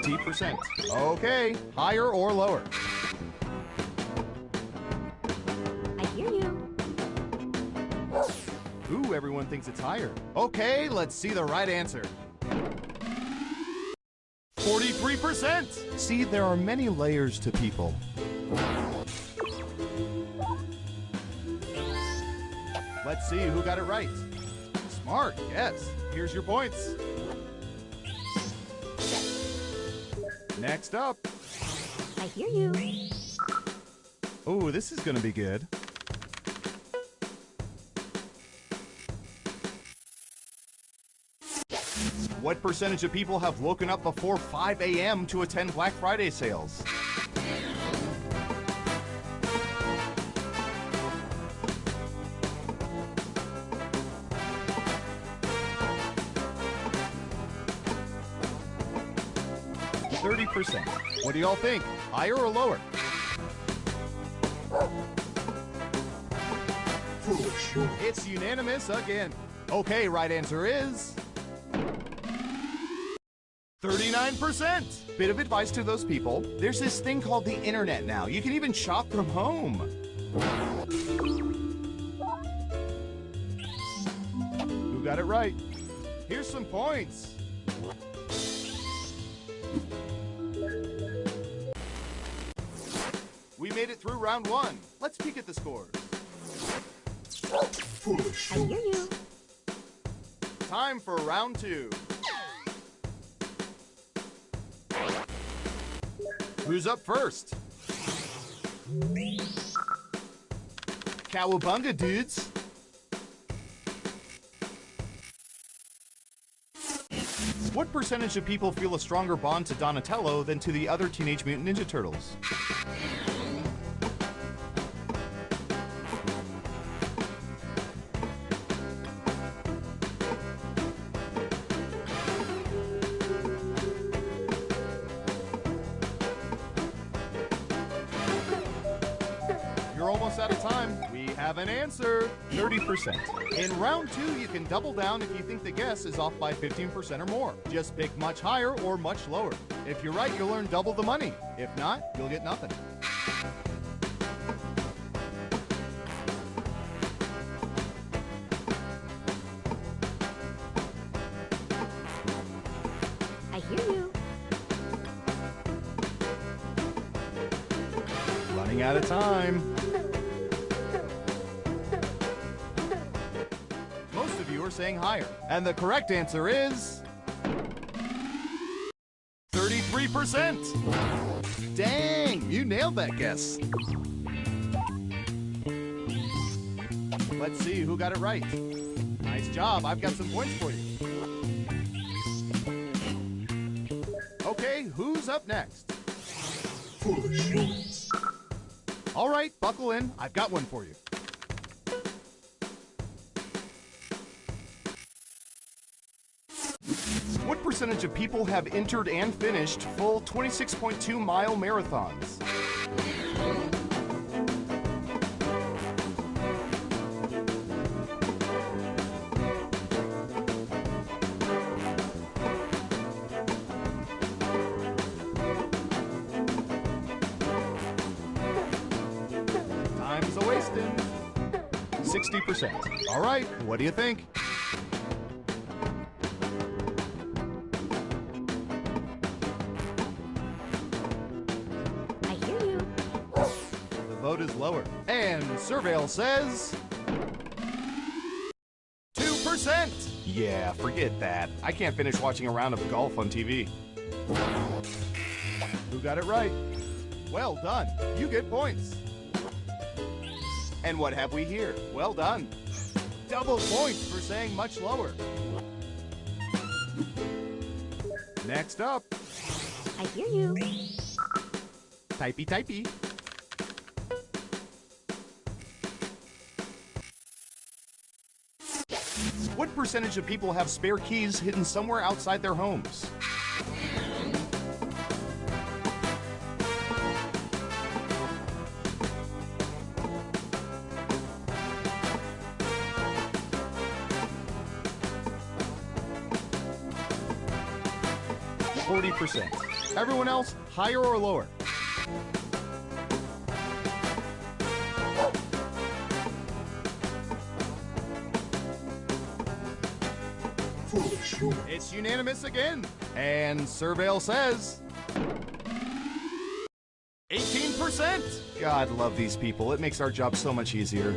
20%. Okay, higher or lower? I hear you. Ooh, everyone thinks it's higher. Okay, let's see the right answer. 43%! See, there are many layers to people. Let's see who got it right. Smart, yes. Here's your points. Next up. I hear you. Oh, this is gonna be good. What percentage of people have woken up before 5 a.m. to attend Black Friday sales? %. What do y'all think? Higher or lower? It's unanimous again. Okay, right answer is 39%. Bit of advice to those people. There's this thing called the internet now. You can even shop from home. Who got it right? Here's some points. We made it through round 1. Let's peek at the scores. I hear you. Time for round 2. Who's up first? Cowabunga, dudes. What percentage of people feel a stronger bond to Donatello than to the other Teenage Mutant Ninja Turtles? You're almost out of time. We have an answer. 30%. In round 2, you can double down if you think the guess is off by 15% or more. Just pick much higher or much lower. If you're right, you'll earn double the money. If not, you'll get nothing. I hear you. Running out of time. Most of you are saying higher. And the correct answer is 33%. Dang, you nailed that guess. Let's see who got it right. Nice job. I've got some points for you. Okay, who's up next? All right, buckle in. I've got one for you. What percentage of people have entered and finished full 26.2-mile marathons? Time's a-wasting. 60%. All right, what do you think? Vote is lower. And Surveil says 2%. Yeah, forget that. I can't finish watching a round of golf on TV. Who got it right? Well done. You get points. And what have we here? Well done. Double points for saying much lower. Next up. I hear you. Typey, typey. What percentage of people have spare keys hidden somewhere outside their homes? %. Everyone else, higher or lower? It's unanimous again. And Surveil says 18%. God, love these people. It makes our job so much easier.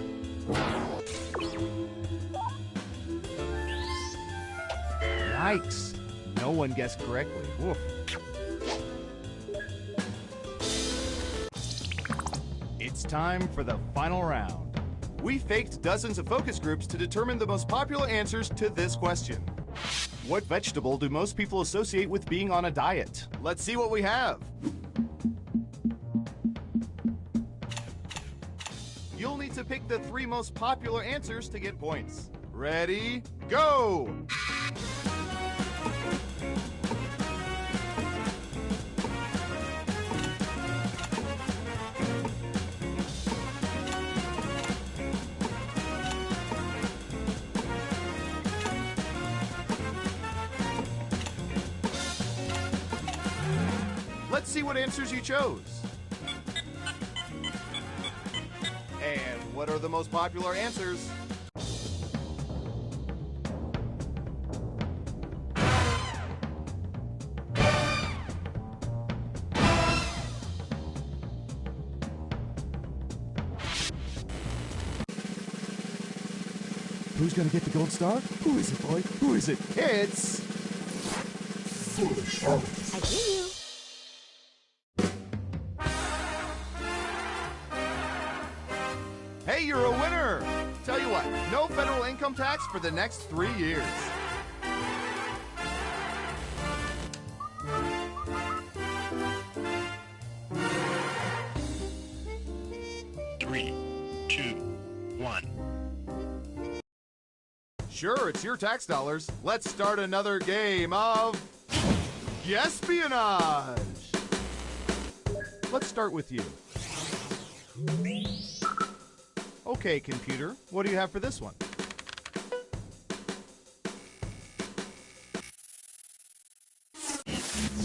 Yikes. No one guessed correctly. Woof. It's time for the final round. We faked dozens of focus groups to determine the most popular answers to this question. What vegetable do most people associate with being on a diet? Let's see what we have. You'll need to pick the 3 most popular answers to get points. Ready, go! Let's see what answers you chose. And what are the most popular answers? Who's gonna get the gold star? Who is it, boy? Who is it? It's... I hear you. Hey, you're a winner! Tell you what, no federal income tax for the next 3 years. Three, two, one. Sure, it's your tax dollars. Let's start another game of... espionage! Let's start with you. Okay, computer, what do you have for this one?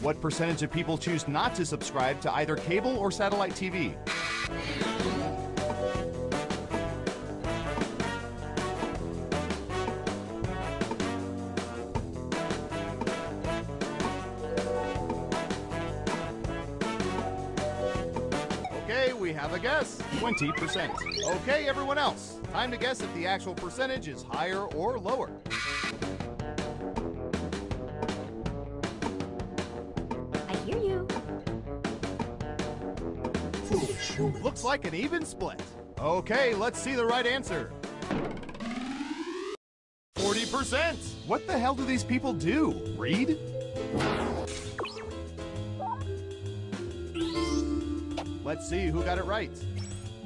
What percentage of people choose not to subscribe to either cable or satellite TV? We have a guess. 20%. Okay, everyone else. Time to guess if the actual percentage is higher or lower. I hear you. Looks like an even split. Okay, let's see the right answer. 40%. What the hell do these people do? Read? Let's see who got it right.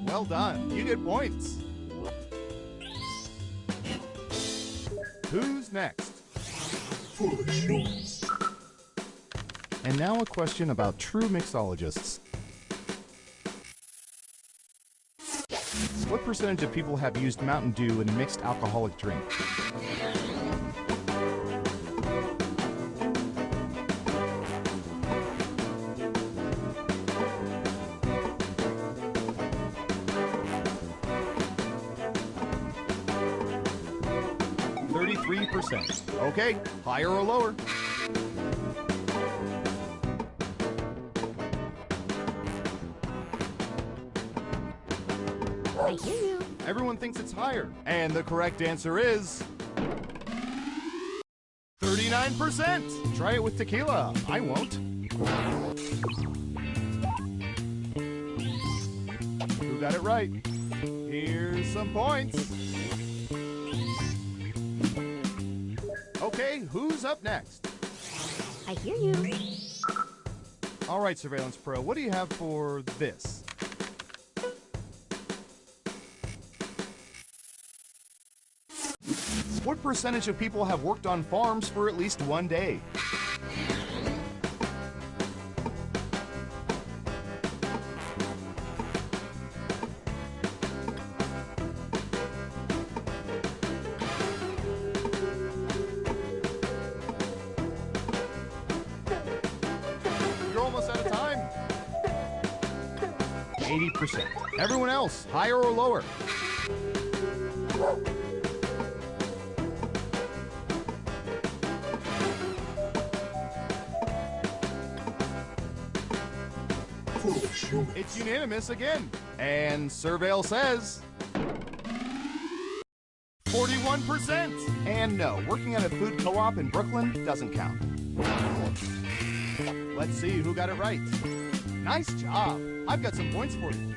Well done. You get points. Who's next? And now a question about true mixologists. What percentage of people have used Mountain Dew in a mixed alcoholic drink? Okay, higher or lower? I hear you. Everyone thinks it's higher. And the correct answer is... 39%! Try it with tequila. I won't. Who got it right? Here's some points. Okay, who's up next? I hear you. All right, Surveillance Pro, what do you have for this? What percentage of people have worked on farms for at least one day? 80%. Everyone else, higher or lower? It's unanimous again. And Surveil says 41%. And no, working at a food co-op in Brooklyn doesn't count. Let's see who got it right. Nice job. I've got some points for you.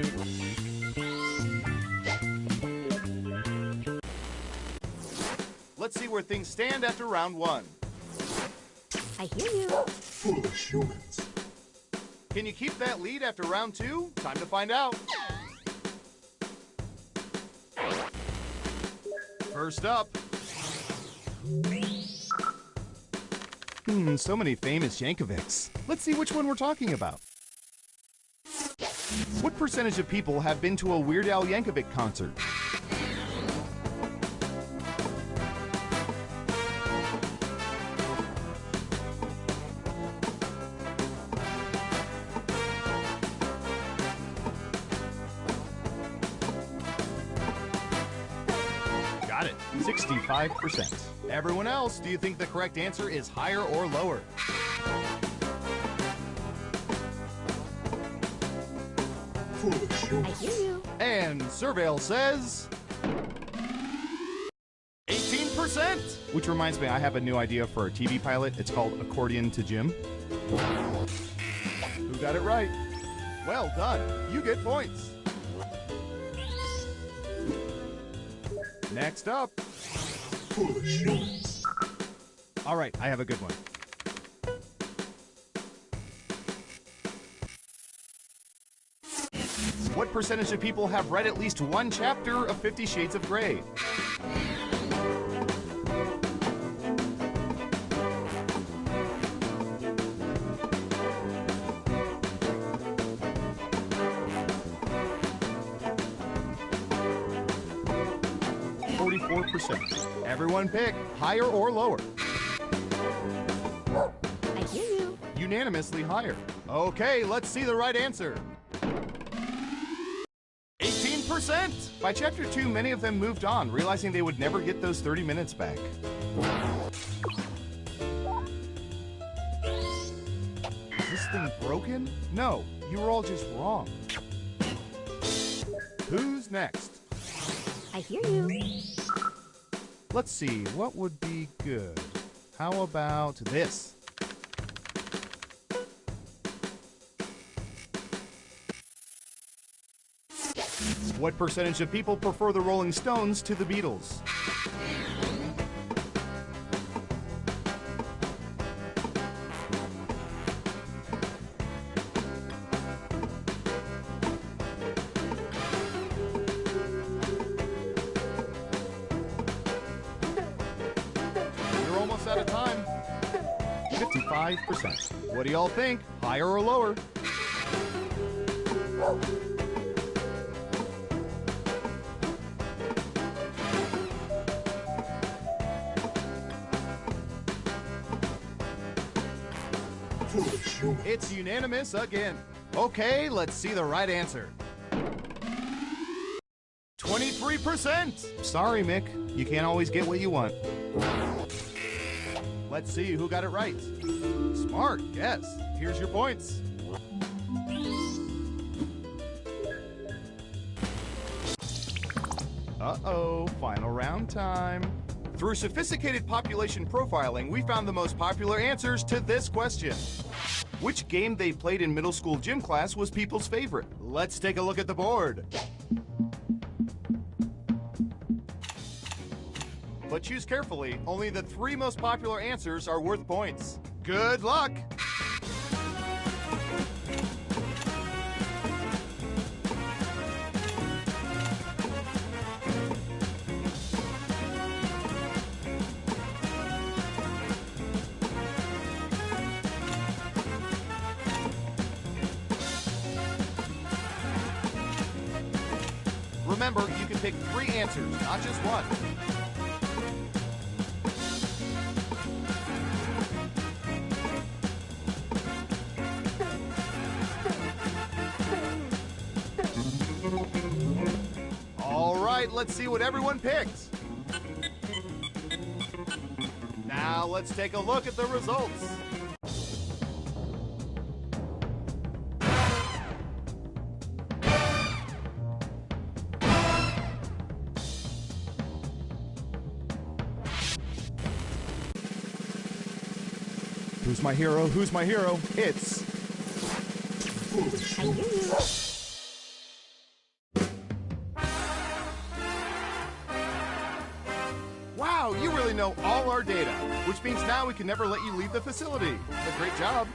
Let's see where things stand after round one. I hear you. Foolish humans. Can you keep that lead after round two? Time to find out. First up. So many famous Yankovics. Let's see which one we're talking about. What percentage of people have been to a Weird Al Yankovic concert? Got it. 65%. Everyone else, do you think the correct answer is higher or lower? I hear you. And Surveil says 18%. Which reminds me, I have a new idea for a TV pilot. It's called Accordion to Jim. Who got it right? Well done. You get points. Next up. Foolish humans. All right, I have a good one. What percentage of people have read at least one chapter of 50 Shades of Grey? Everyone pick higher or lower. I hear you. Unanimously higher. Okay, let's see the right answer. 18%! By chapter 2, many of them moved on, realizing they would never get those 30 minutes back. Is this thing broken? No, you were all just wrong. Who's next? I hear you. Let's see, what would be good? How about this? What percentage of people prefer the Rolling Stones to the Beatles? You're almost out of time. 55%. What do y'all think? Higher or lower? It's unanimous again. Okay, let's see the right answer. 23%! Sorry, Mick. You can't always get what you want. Let's see who got it right. Smart, yes. Here's your points. Uh-oh, final round time. Through sophisticated population profiling, we found the most popular answers to this question. Which game they played in middle school gym class was people's favorite? Let's take a look at the board. But choose carefully. Only the 3 most popular answers are worth points. Good luck! Remember, you can pick 3 answers, not just one. right, let's see what everyone picked. Now let's take a look at the results. Who's my hero? Who's my hero? It's... Wow, you really know all our data, which means now we can never let you leave the facility. Great job.